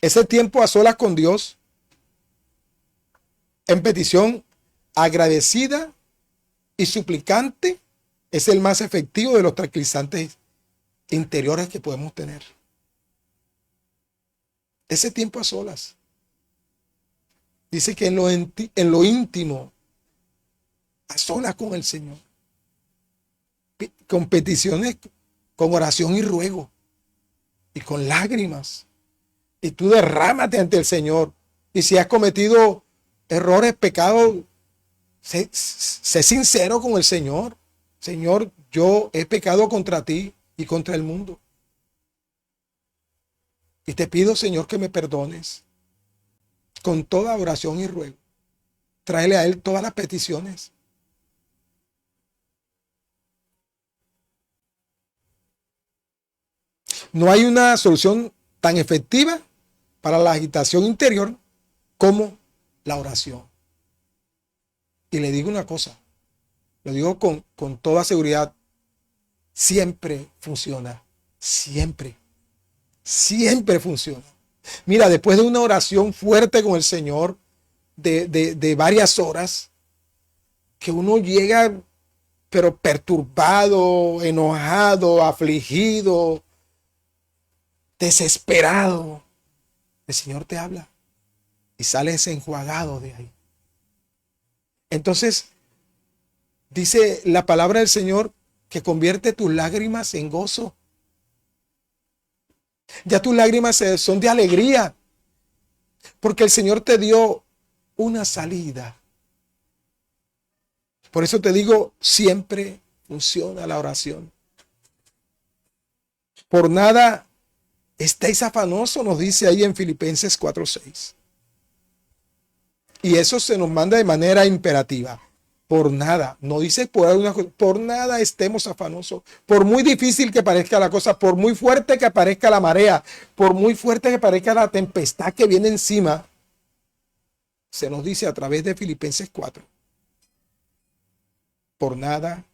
Ese tiempo a solas con Dios en petición agradecida y suplicante es el más efectivo de los tranquilizantes interiores que podemos tener. Ese tiempo a solas. Dice que en lo íntimo, a solas con el Señor, con peticiones, con oración y ruego, y con lágrimas. Y tú derrámate ante el Señor. Y si has cometido errores, pecados, sé sincero con el Señor. Señor, yo he pecado contra ti y contra el mundo. Y te pido, Señor, que me perdones. Con toda oración y ruego. Tráele a Él todas las peticiones. No hay una solución tan efectiva para la agitación interior como la oración. Y le digo una cosa, lo digo con toda seguridad, siempre funciona, siempre funciona. Mira, después de una oración fuerte con el Señor de varias horas, que uno llega pero perturbado, enojado, afligido, desesperado, el Señor te habla y sales enjuagado de ahí. Entonces, dice la palabra del Señor que convierte tus lágrimas en gozo. Ya tus lágrimas son de alegría, porque el Señor te dio una salida. Por eso te digo, siempre funciona la oración. Por nada estéis afanosos, nos dice ahí en Filipenses 4:6. Y eso se nos manda de manera imperativa. Por nada, no dice por nada estemos afanosos. Por muy difícil que parezca la cosa, por muy fuerte que parezca la marea, por muy fuerte que parezca la tempestad que viene encima, se nos dice a través de Filipenses 4. Por nada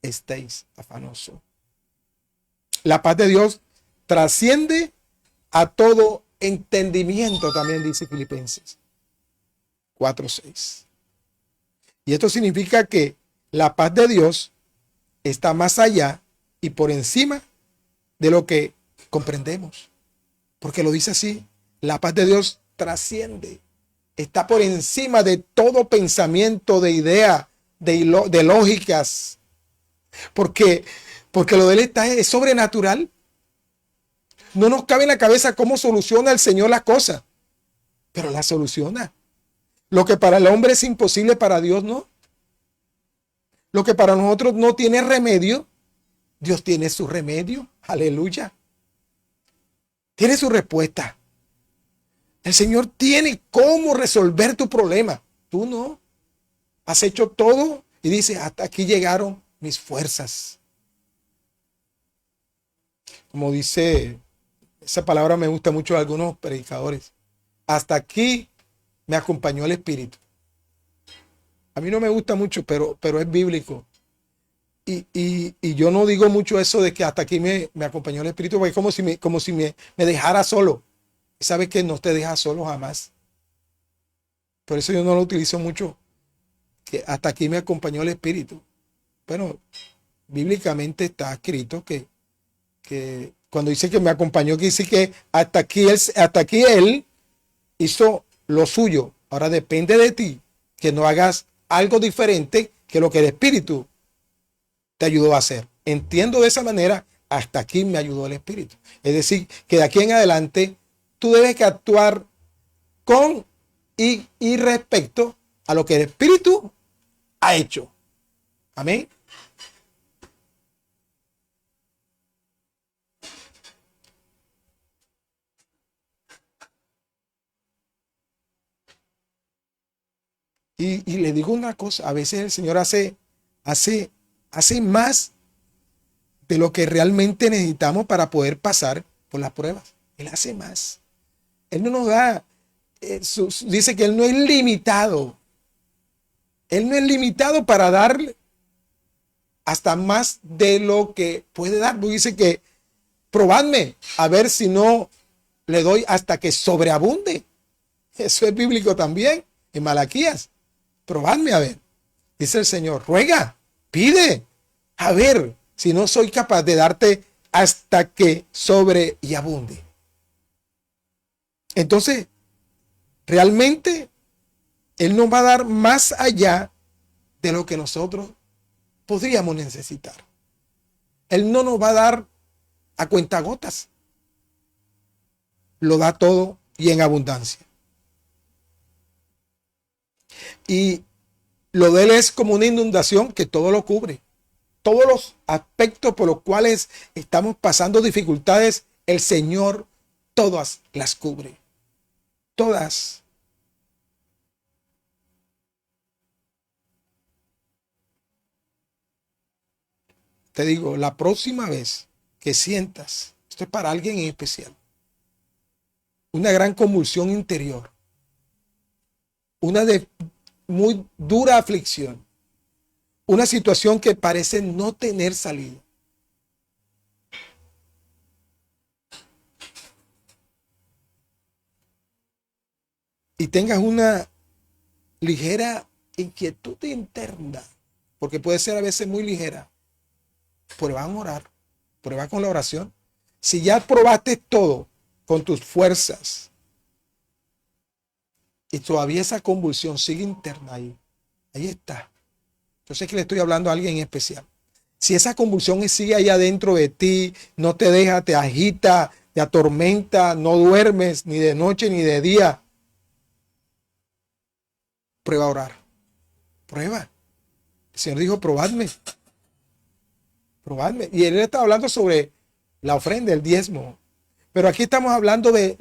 estéis afanosos. La paz de Dios trasciende a todo entendimiento, también dice Filipenses 4:6. Y esto significa que la paz de Dios está más allá y por encima de lo que comprendemos. Porque lo dice así, la paz de Dios trasciende, está por encima de todo pensamiento, de idea, de lógicas. Porque lo de él es sobrenatural. No nos cabe en la cabeza cómo soluciona el Señor las cosas, pero la soluciona. Lo que para el hombre es imposible, para Dios no. Lo que para nosotros no tiene remedio, Dios tiene su remedio. Aleluya. Tiene su respuesta. El Señor tiene cómo resolver tu problema. Tú no. Has hecho todo y dices, hasta aquí llegaron mis fuerzas. Como dice, esa palabra me gusta mucho a algunos predicadores. Hasta aquí me acompañó el Espíritu. A mí no me gusta mucho, pero es bíblico. Y yo no digo mucho eso de que hasta aquí me acompañó el Espíritu, porque es como si me dejara solo. Y sabes que no te deja solo jamás. Por eso yo no lo utilizo mucho, que hasta aquí me acompañó el Espíritu. Bueno, bíblicamente está escrito que cuando dice que me acompañó, que dice que hasta aquí él hizo lo suyo. Ahora depende de ti que no hagas algo diferente que lo que el Espíritu te ayudó a hacer. Entiendo de esa manera, hasta aquí me ayudó el Espíritu. Es decir, que de aquí en adelante tú debes que actuar con y respecto a lo que el Espíritu ha hecho. Amén. Y le digo una cosa, a veces el Señor hace más de lo que realmente necesitamos para poder pasar por las pruebas. Él hace más. Él no nos da, dice que Él no es limitado. Él no es limitado para darle hasta más de lo que puede dar. Dice que probadme a ver si no le doy hasta que sobreabunde. Eso es bíblico también en Malaquías. Probadme a ver, dice el Señor, ruega, pide, a ver si no soy capaz de darte hasta que sobre y abunde. Entonces, realmente, Él nos va a dar más allá de lo que nosotros podríamos necesitar. Él no nos va a dar a cuentagotas. Lo da todo y en abundancia. Y lo de Él es como una inundación que todo lo cubre. Todos los aspectos por los cuales estamos pasando dificultades, el Señor todas las cubre. Todas. Te digo, la próxima vez que sientas, esto es para alguien en especial, una gran convulsión interior, una muy dura aflicción, una situación que parece no tener salida. Y tengas una ligera inquietud interna porque puede ser a veces muy ligera. Prueba en orar, prueba con la oración. Si ya probaste todo con tus fuerzas y todavía esa convulsión sigue interna ahí está. Yo sé que le estoy hablando a alguien en especial. Si esa convulsión sigue ahí adentro de ti, no te deja, te agita, te atormenta, no duermes ni de noche ni de día, prueba a orar. Prueba. El Señor dijo, probadme. Probadme. Y Él está hablando sobre la ofrenda, el diezmo. Pero aquí estamos hablando de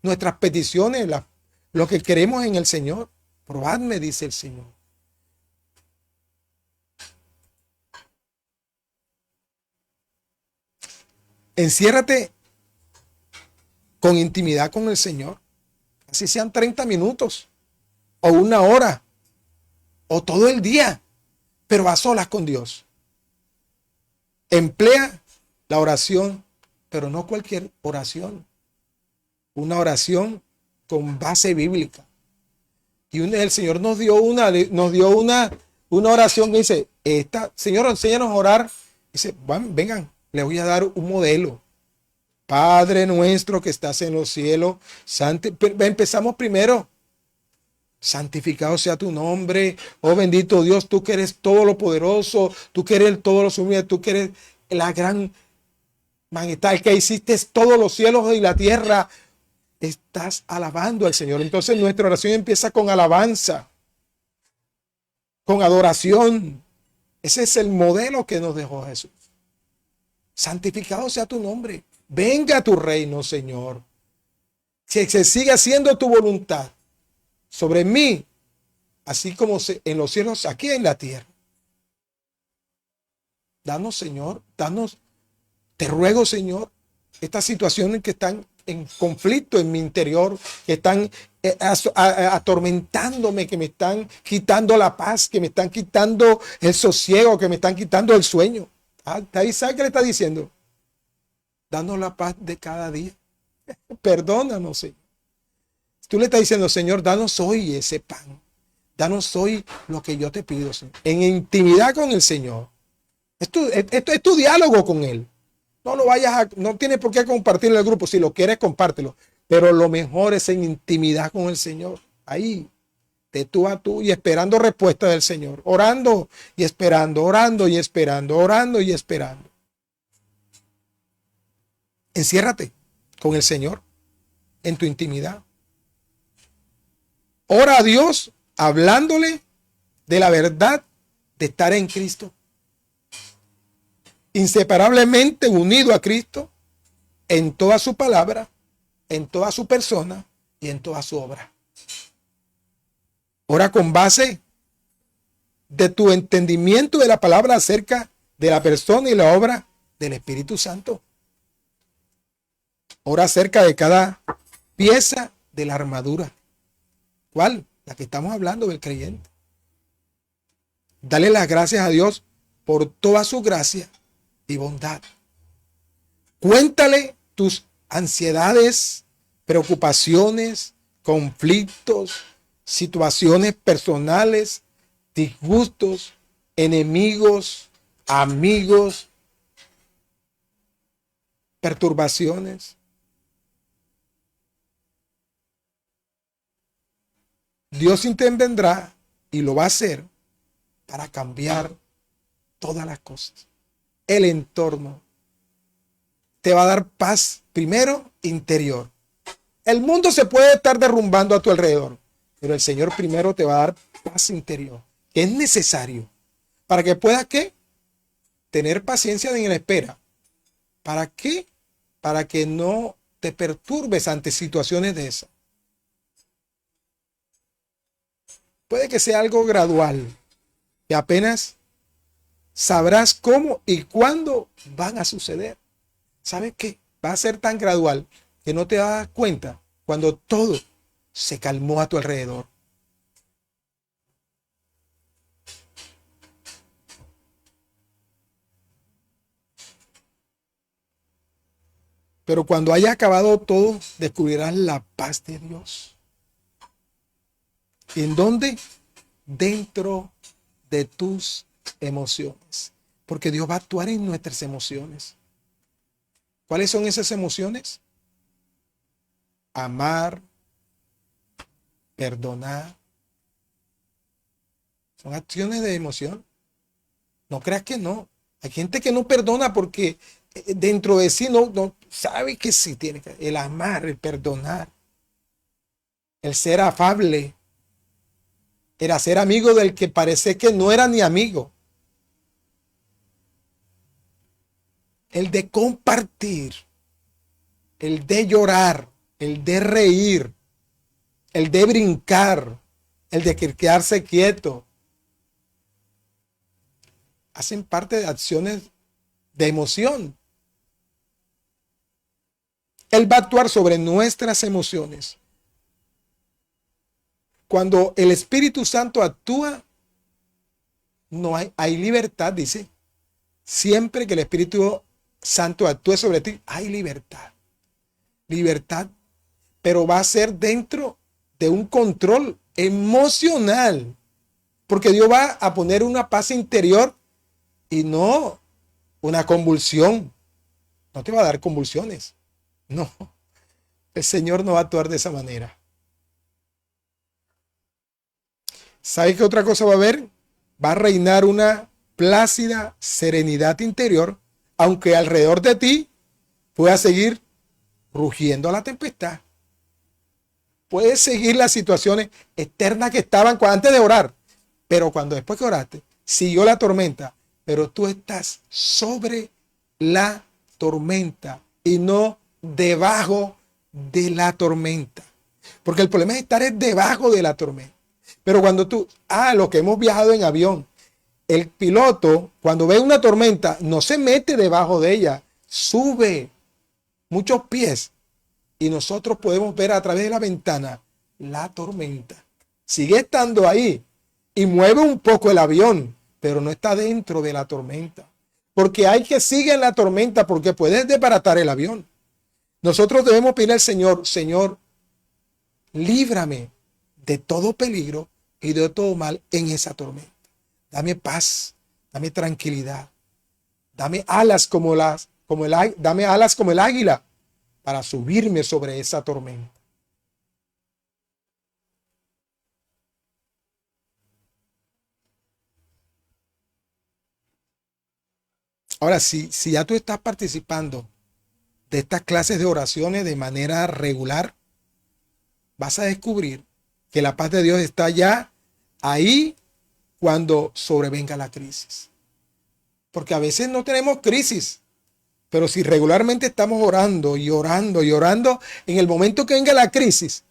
nuestras peticiones, lo que queremos en el Señor. Probadme, dice el Señor. Enciérrate con intimidad con el Señor. Así sean 30 minutos o una hora o todo el día, pero a solas con Dios. Emplea la oración, pero no cualquier oración. Una oración con base bíblica. Y el Señor nos dio una oración que dice, Señor, enséñanos a orar. Dice, vengan, les voy a dar un modelo. Padre nuestro que estás en los cielos, empezamos primero. Santificado sea tu nombre, oh bendito Dios, tú que eres todo lo poderoso, tú que eres todo lo sublime, tú que eres la gran majestad, que hiciste todos los cielos y la tierra. Estás alabando al Señor. Entonces nuestra oración empieza con alabanza, con adoración. Ese es el modelo que nos dejó Jesús. Santificado sea tu nombre. Venga tu reino, Señor. Que se siga haciendo tu voluntad sobre mí, así como en los cielos, aquí en la tierra. Danos, Señor, te ruego, Señor, estas situaciones que están en conflicto en mi interior, que están atormentándome, que me están quitando la paz, que me están quitando el sosiego, que me están quitando el sueño. Ahí sabe qué le está diciendo. Danos la paz de cada día. Perdónanos, Señor. Tú le estás diciendo, Señor, danos hoy ese pan. Danos hoy lo que yo te pido, Señor. En intimidad con el Señor. Esto es tu diálogo con Él. No tienes por qué compartirlo en el grupo. Si lo quieres, compártelo. Pero lo mejor es en intimidad con el Señor. Ahí, de tú a tú y esperando respuesta del Señor. Orando y esperando, orando y esperando, orando y esperando. Enciérrate con el Señor en tu intimidad. Ora a Dios hablándole de la verdad de estar en Cristo. Inseparablemente unido a Cristo en toda su palabra, en toda su persona y en toda su obra. Ora con base de tu entendimiento de la palabra acerca de la persona y la obra del Espíritu Santo. Ora acerca de cada pieza de la armadura. ¿Cuál? La que estamos hablando del creyente. Dale las gracias a Dios por toda su gracia y bondad. Cuéntale tus ansiedades, preocupaciones, conflictos, situaciones personales, disgustos, enemigos, amigos, perturbaciones. Dios intervendrá y lo va a hacer para cambiar todas las cosas. El entorno te va a dar paz, primero interior. El mundo se puede estar derrumbando a tu alrededor, pero el Señor primero te va a dar paz interior, que es necesario para que puedas ¿qué? Tener paciencia en la espera. ¿Para qué? Para que no te perturbes ante situaciones de esas. Puede que sea algo gradual, que apenas sabrás cómo y cuándo van a suceder. ¿Sabes qué? Va a ser tan gradual que no te das cuenta cuando todo se calmó a tu alrededor. Pero cuando haya acabado todo, descubrirás la paz de Dios. ¿En dónde? Dentro de tus emociones, porque Dios va a actuar en nuestras emociones. ¿Cuáles son esas emociones? Amar, perdonar. Son acciones de emoción. No creas que no. Hay gente que no perdona porque dentro de sí no sabe que sí tiene que. El amar, el perdonar, el ser afable, el ser amigo del que parece que no era ni amigo. El de compartir, el de llorar, el de reír, el de brincar, el de quedarse quieto. Hacen parte de acciones de emoción. Él va a actuar sobre nuestras emociones. Cuando el Espíritu Santo actúa, no hay libertad, dice. Siempre que el Espíritu Santo actúe sobre ti, hay libertad. Libertad, pero va a ser dentro de un control emocional. Porque Dios va a poner una paz interior y no una convulsión. No te va a dar convulsiones. No, el Señor no va a actuar de esa manera. ¿Sabes qué otra cosa va a haber? Va a reinar una plácida serenidad interior, aunque alrededor de ti pueda seguir rugiendo la tempestad. Puedes seguir las situaciones externas que estaban antes de orar, pero cuando después que oraste, siguió la tormenta, pero tú estás sobre la tormenta y no debajo de la tormenta. Porque el problema es estar debajo de la tormenta. Pero cuando tú, lo que hemos viajado en avión, el piloto cuando ve una tormenta no se mete debajo de ella, sube muchos pies y nosotros podemos ver a través de la ventana la tormenta. Sigue estando ahí y mueve un poco el avión, pero no está dentro de la tormenta. Porque hay que seguir en la tormenta porque puedes desbaratar el avión. Nosotros debemos pedir al Señor, Señor, líbrame de todo peligro y de todo mal en esa tormenta. Dame paz, dame tranquilidad, dame alas dame alas como el águila para subirme sobre esa tormenta. Ahora, si ya tú estás participando de estas clases de oraciones de manera regular, vas a descubrir que la paz de Dios está ya ahí cuando sobrevenga la crisis. Porque a veces no tenemos crisis, pero si regularmente estamos orando y orando y orando, en el momento que venga la crisis,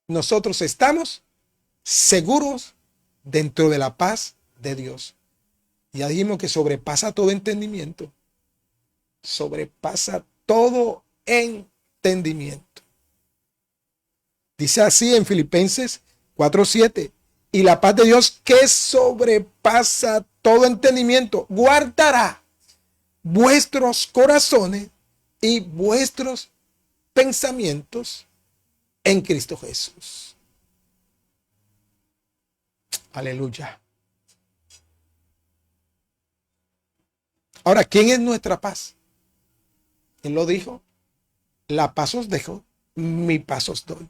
nosotros estamos seguros dentro de la paz de Dios. Ya dijimos que sobrepasa todo entendimiento. Sobrepasa todo entendimiento. Dice así en Filipenses 4:7. Y la paz de Dios que sobrepasa todo entendimiento, guardará vuestros corazones y vuestros pensamientos en Cristo Jesús. Aleluya. Ahora, ¿quién es nuestra paz? Él lo dijo. La paz os dejo, mi paz os doy.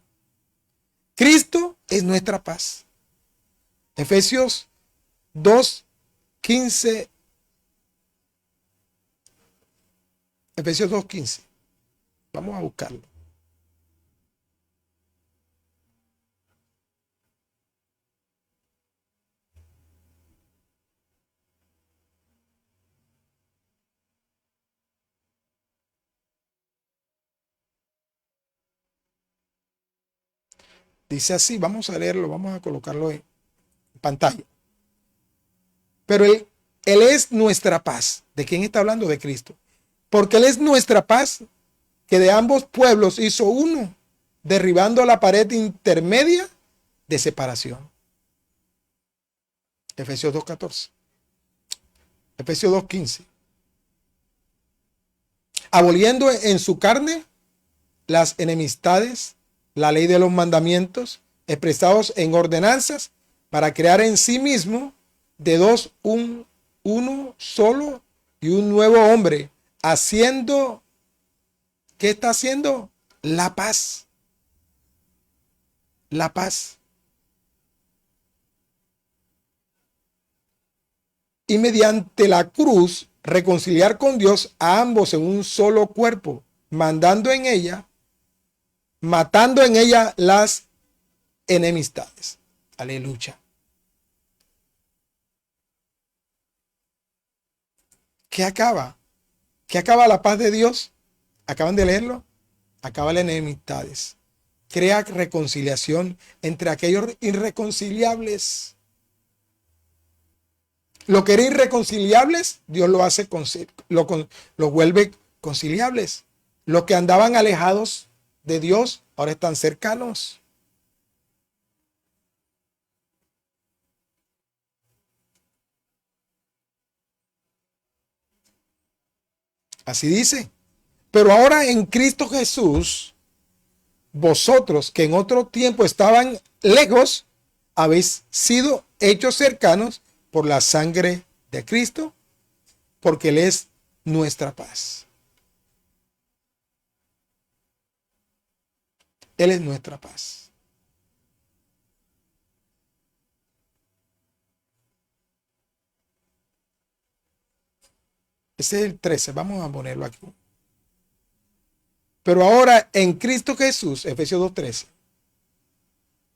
Cristo es nuestra paz. Efesios 2:15. Efesios 2:15. Vamos a buscarlo. Dice así, vamos a leerlo, vamos a colocarlo en pantalla. Pero él es nuestra paz. ¿De quién está hablando? De Cristo. Porque Él es nuestra paz, que de ambos pueblos hizo uno, derribando la pared intermedia de separación. Efesios 2:14. Efesios 2:15. Aboliendo en su carne las enemistades, la ley de los mandamientos, expresados en ordenanzas, para crear en sí mismo de dos, uno solo y un nuevo hombre, haciendo, ¿qué está haciendo? La paz. La paz. Y mediante la cruz reconciliar con Dios a ambos en un solo cuerpo, matando en ella las enemistades. Aleluya. ¿Qué acaba? ¿Qué acaba la paz de Dios? ¿Acaban de leerlo? Acaba las enemistades. Crea reconciliación entre aquellos irreconciliables. Lo que era irreconciliables, Dios lo hace, lo vuelve conciliables. Los que andaban alejados de Dios, ahora están cercanos. Así dice. Pero ahora en Cristo Jesús, vosotros que en otro tiempo estaban lejos, habéis sido hechos cercanos por la sangre de Cristo, porque Él es nuestra paz. Él es nuestra paz. Ese es el 13. Vamos a ponerlo aquí. Pero ahora en Cristo Jesús, Efesios 2:13.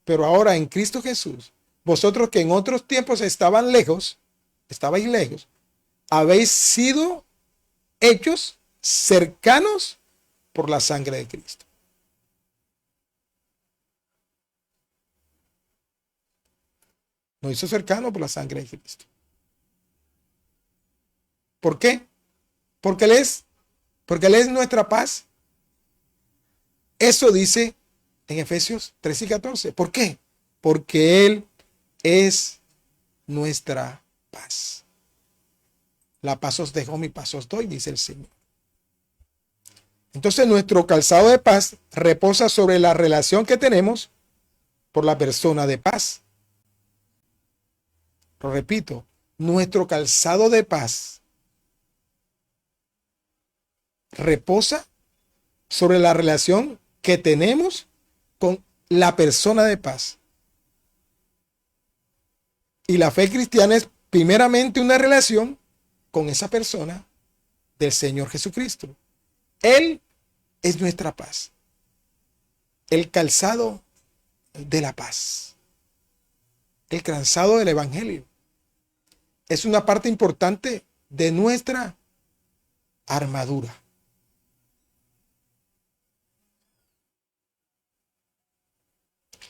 Pero ahora en Cristo Jesús, vosotros que en otros tiempos estabais lejos, habéis sido hechos cercanos por la sangre de Cristo. Nos hizo cercanos por la sangre de Cristo. ¿Por qué? Porque Él es nuestra paz. Eso dice en Efesios 13 y 14. ¿Por qué? Porque Él es nuestra paz. La paz os dejo, mi paz os doy, dice el Señor. Entonces nuestro calzado de paz reposa sobre la relación que tenemos por la persona de paz. Lo repito, nuestro calzado de paz reposa sobre la relación que tenemos con la persona de paz. Y la fe cristiana es primeramente una relación con esa persona del Señor Jesucristo. Él es nuestra paz. El calzado de la paz. El calzado del Evangelio. Es una parte importante de nuestra armadura.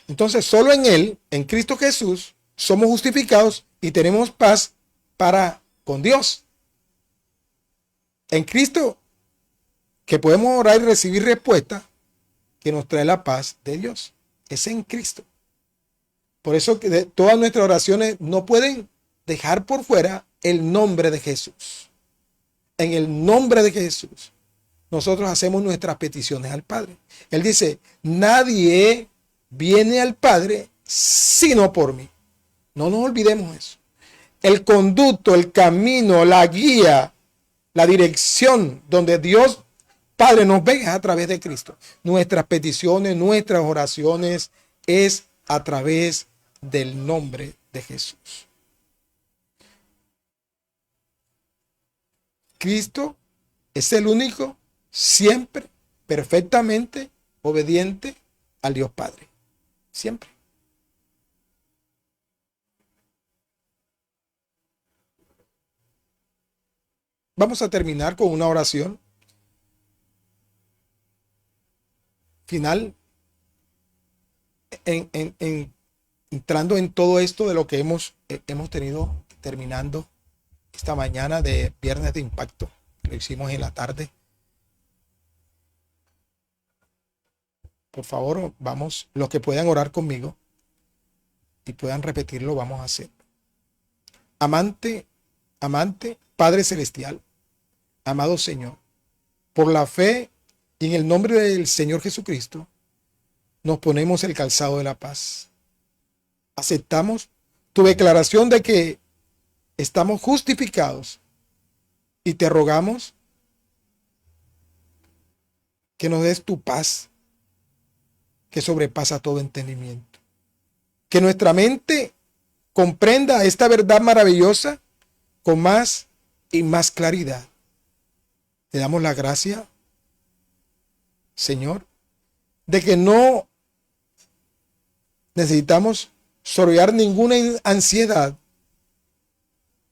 Entonces, solo en Él, en Cristo Jesús, somos justificados y tenemos paz para con Dios. En Cristo, que podemos orar y recibir respuesta que nos trae la paz de Dios. Es en Cristo. Por eso que todas nuestras oraciones no pueden dejar por fuera el nombre de Jesús. En el nombre de Jesús, nosotros hacemos nuestras peticiones al Padre. Él dice, nadie viene al Padre sino por mí. No nos olvidemos eso. El conducto, el camino, la guía, la dirección donde Dios Padre nos ve es a través de Cristo. Nuestras peticiones, nuestras oraciones es a través del nombre de Jesús. Cristo es el único, siempre, perfectamente obediente al Dios Padre. Siempre. Vamos a terminar con una oración final, entrando en todo esto de lo que hemos tenido terminando esta mañana de Viernes de Impacto. Lo hicimos en la tarde. Por favor, vamos, los que puedan orar conmigo y puedan repetirlo, vamos a hacer. Amante, Padre Celestial, amado Señor, por la fe y en el nombre del Señor Jesucristo, nos ponemos el calzado de la paz. Aceptamos tu declaración de que estamos justificados y te rogamos que nos des tu paz que sobrepasa todo entendimiento. Que nuestra mente comprenda esta verdad maravillosa con más y más claridad. Te damos la gracia, Señor, de que no necesitamos sortear ninguna ansiedad,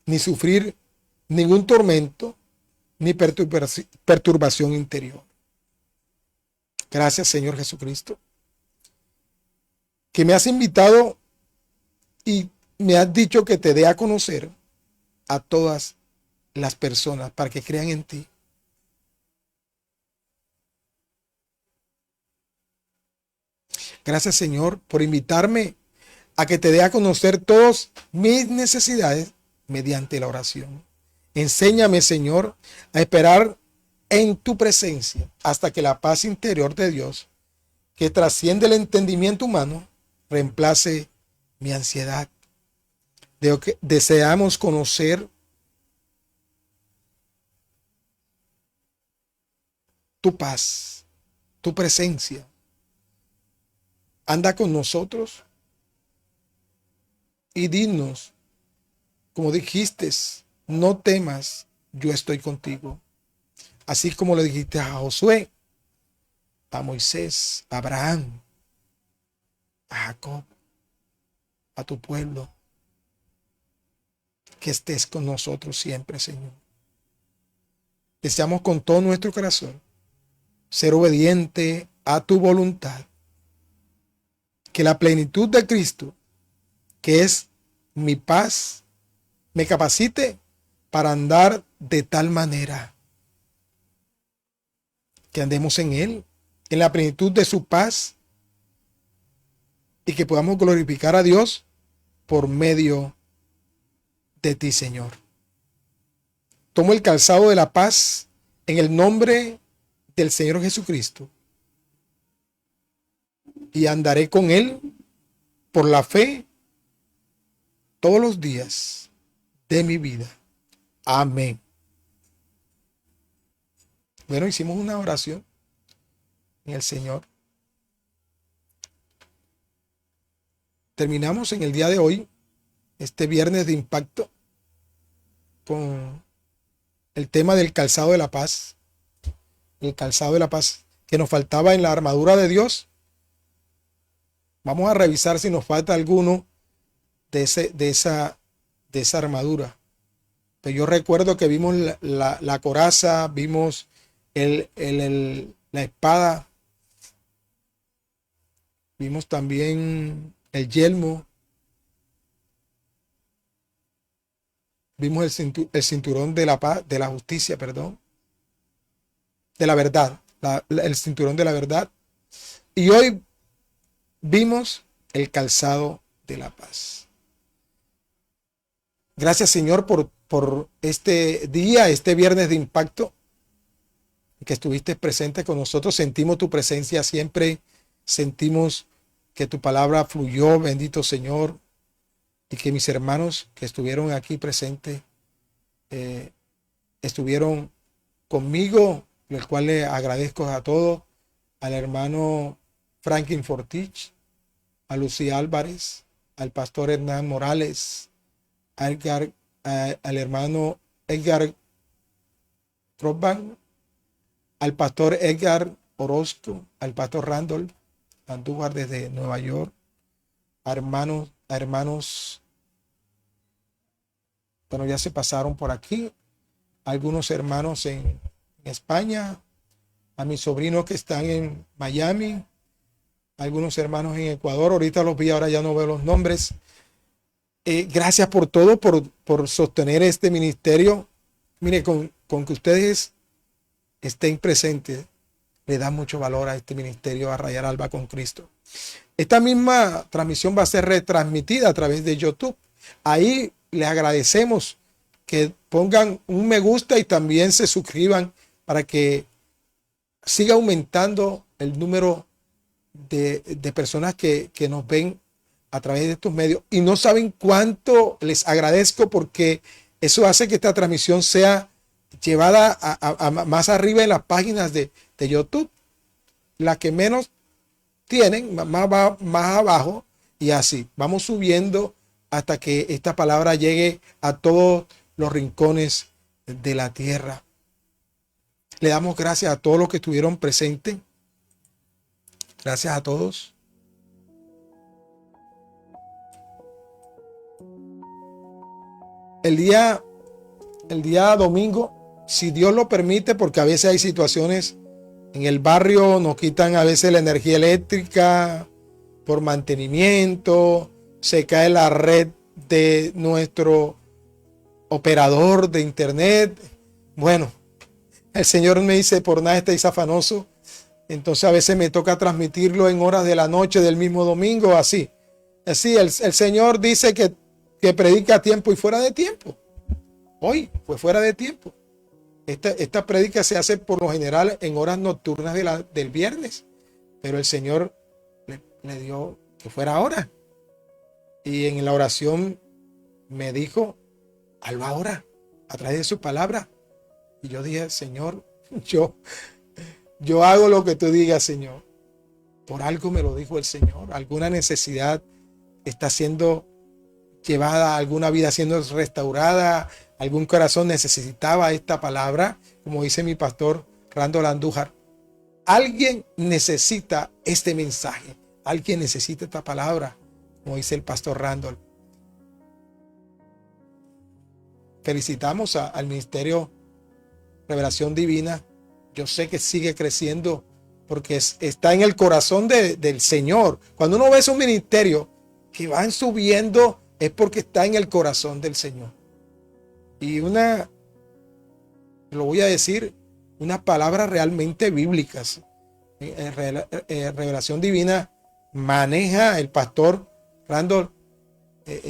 ni sufrir ningún tormento, ni perturbación interior. Gracias, Señor Jesucristo, que me has invitado y me has dicho que te dé a conocer a todas las personas para que crean en ti. Gracias, Señor, por invitarme a que te dé a conocer todas mis necesidades mediante la oración. Enséñame, Señor, a esperar en tu presencia hasta que la paz interior de Dios, que trasciende el entendimiento humano, reemplace mi ansiedad. Deseamos conocer tu paz, tu presencia. Anda con nosotros y dinos, como dijiste, no temas, yo estoy contigo. Así como le dijiste a Josué, a Moisés, a Abraham, a Jacob, a tu pueblo, que estés con nosotros siempre, Señor. Deseamos con todo nuestro corazón ser obediente a tu voluntad. Que la plenitud de Cristo, que es mi paz, me capacite para andar de tal manera que andemos en Él, en la plenitud de su paz, y que podamos glorificar a Dios por medio de ti, Señor. Tomo el calzado de la paz en el nombre del Señor Jesucristo y andaré con Él por la fe todos los días de mi vida. Amén. Bueno, hicimos una oración en el Señor. Terminamos en el día de hoy, este viernes de impacto, con el tema del calzado de la paz. El calzado de la paz que nos faltaba en la armadura de Dios. Vamos a revisar si nos falta alguno de esa armadura. Pero yo recuerdo que vimos la coraza, vimos la espada, vimos también el yelmo, vimos el cinturón de la paz, de la justicia, perdón, de la verdad, el cinturón de la verdad. Y hoy vimos el calzado de la paz. Gracias, Señor, por este día, este viernes de impacto, que estuviste presente con nosotros. Sentimos tu presencia siempre, sentimos que tu palabra fluyó, bendito Señor, y que mis hermanos que estuvieron aquí presentes estuvieron conmigo, el cual le agradezco a todos, al hermano Franklin Fortich, a Lucía Álvarez, al pastor Hernán Morales, al hermano Edgar Crosban, al pastor Edgar Orozco, al pastor Randolph Andújar desde Nueva York, a hermanos, bueno, ya se pasaron por aquí, algunos hermanos en España, a mis sobrinos que están en Miami, algunos hermanos en Ecuador, ahorita los vi, ahora ya no veo los nombres. Gracias por todo, por sostener este ministerio. Mire, con que ustedes estén presentes, le da mucho valor a este ministerio, a Rayar Alba con Cristo. Esta misma transmisión va a ser retransmitida a través de YouTube. Ahí les agradecemos que pongan un me gusta y también se suscriban para que siga aumentando el número de personas que nos ven a través de estos medios. Y no saben cuánto les agradezco, porque eso hace que esta transmisión sea llevada a más arriba en las páginas de YouTube. La que menos tienen, más abajo, y así vamos subiendo hasta que esta palabra llegue a todos los rincones de la tierra. Le damos gracias a todos los que estuvieron presentes. Gracias a todos. El día domingo, si Dios lo permite, porque a veces hay situaciones en el barrio, nos quitan a veces la energía eléctrica por mantenimiento, se cae la red de nuestro operador de internet. Bueno, el Señor me dice, por nada estáis afanosos. Entonces a veces me toca transmitirlo en horas de la noche del mismo domingo, así. Así, el Señor dice que predica a tiempo y fuera de tiempo. Hoy fue fuera de tiempo. Esta prédica se hace por lo general en horas nocturnas del viernes, pero el Señor le dio que fuera ahora. Y en la oración me dijo, hazlo ahora, a través de su palabra. Y yo dije, Señor, yo hago lo que tú digas, Señor. Por algo me lo dijo el Señor. Alguna necesidad está siendo llevada, alguna vida siendo restaurada, algún corazón necesitaba esta palabra, como dice mi pastor Randall Andújar. Alguien necesita este mensaje, alguien necesita esta palabra, como dice el pastor Randall. Felicitamos al Ministerio Revelación Divina. Yo sé que sigue creciendo porque está en el corazón del Señor. Cuando uno ve esos ministerios que van subiendo, es porque está en el corazón del Señor. Y lo voy a decir, unas palabras realmente bíblicas. Revelación Divina maneja el pastor Randall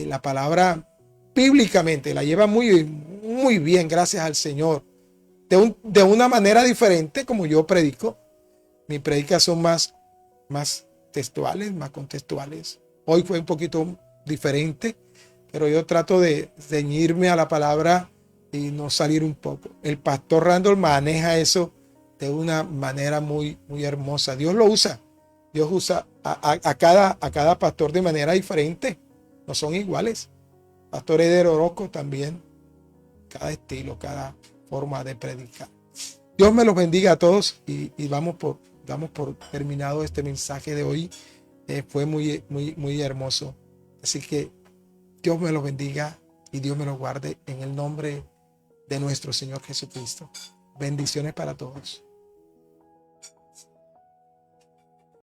la palabra bíblicamente, la lleva muy, muy bien, gracias al Señor. De una manera diferente, como yo predico. Mis predicas son más textuales, más contextuales. Hoy fue un poquito diferente, pero yo trato de ceñirme a la palabra y no salir un poco. El pastor Randall maneja eso de una manera muy, muy hermosa. Dios lo usa. Dios usa a cada pastor de manera diferente. No son iguales. Pastor Eder Orozco también. Cada estilo, cada forma de predicar. Dios me los bendiga a todos y damos por terminado este mensaje de hoy. Fue muy, muy, muy hermoso. Así que Dios me los bendiga y Dios me los guarde en el nombre de nuestro Señor Jesucristo. Bendiciones para todos.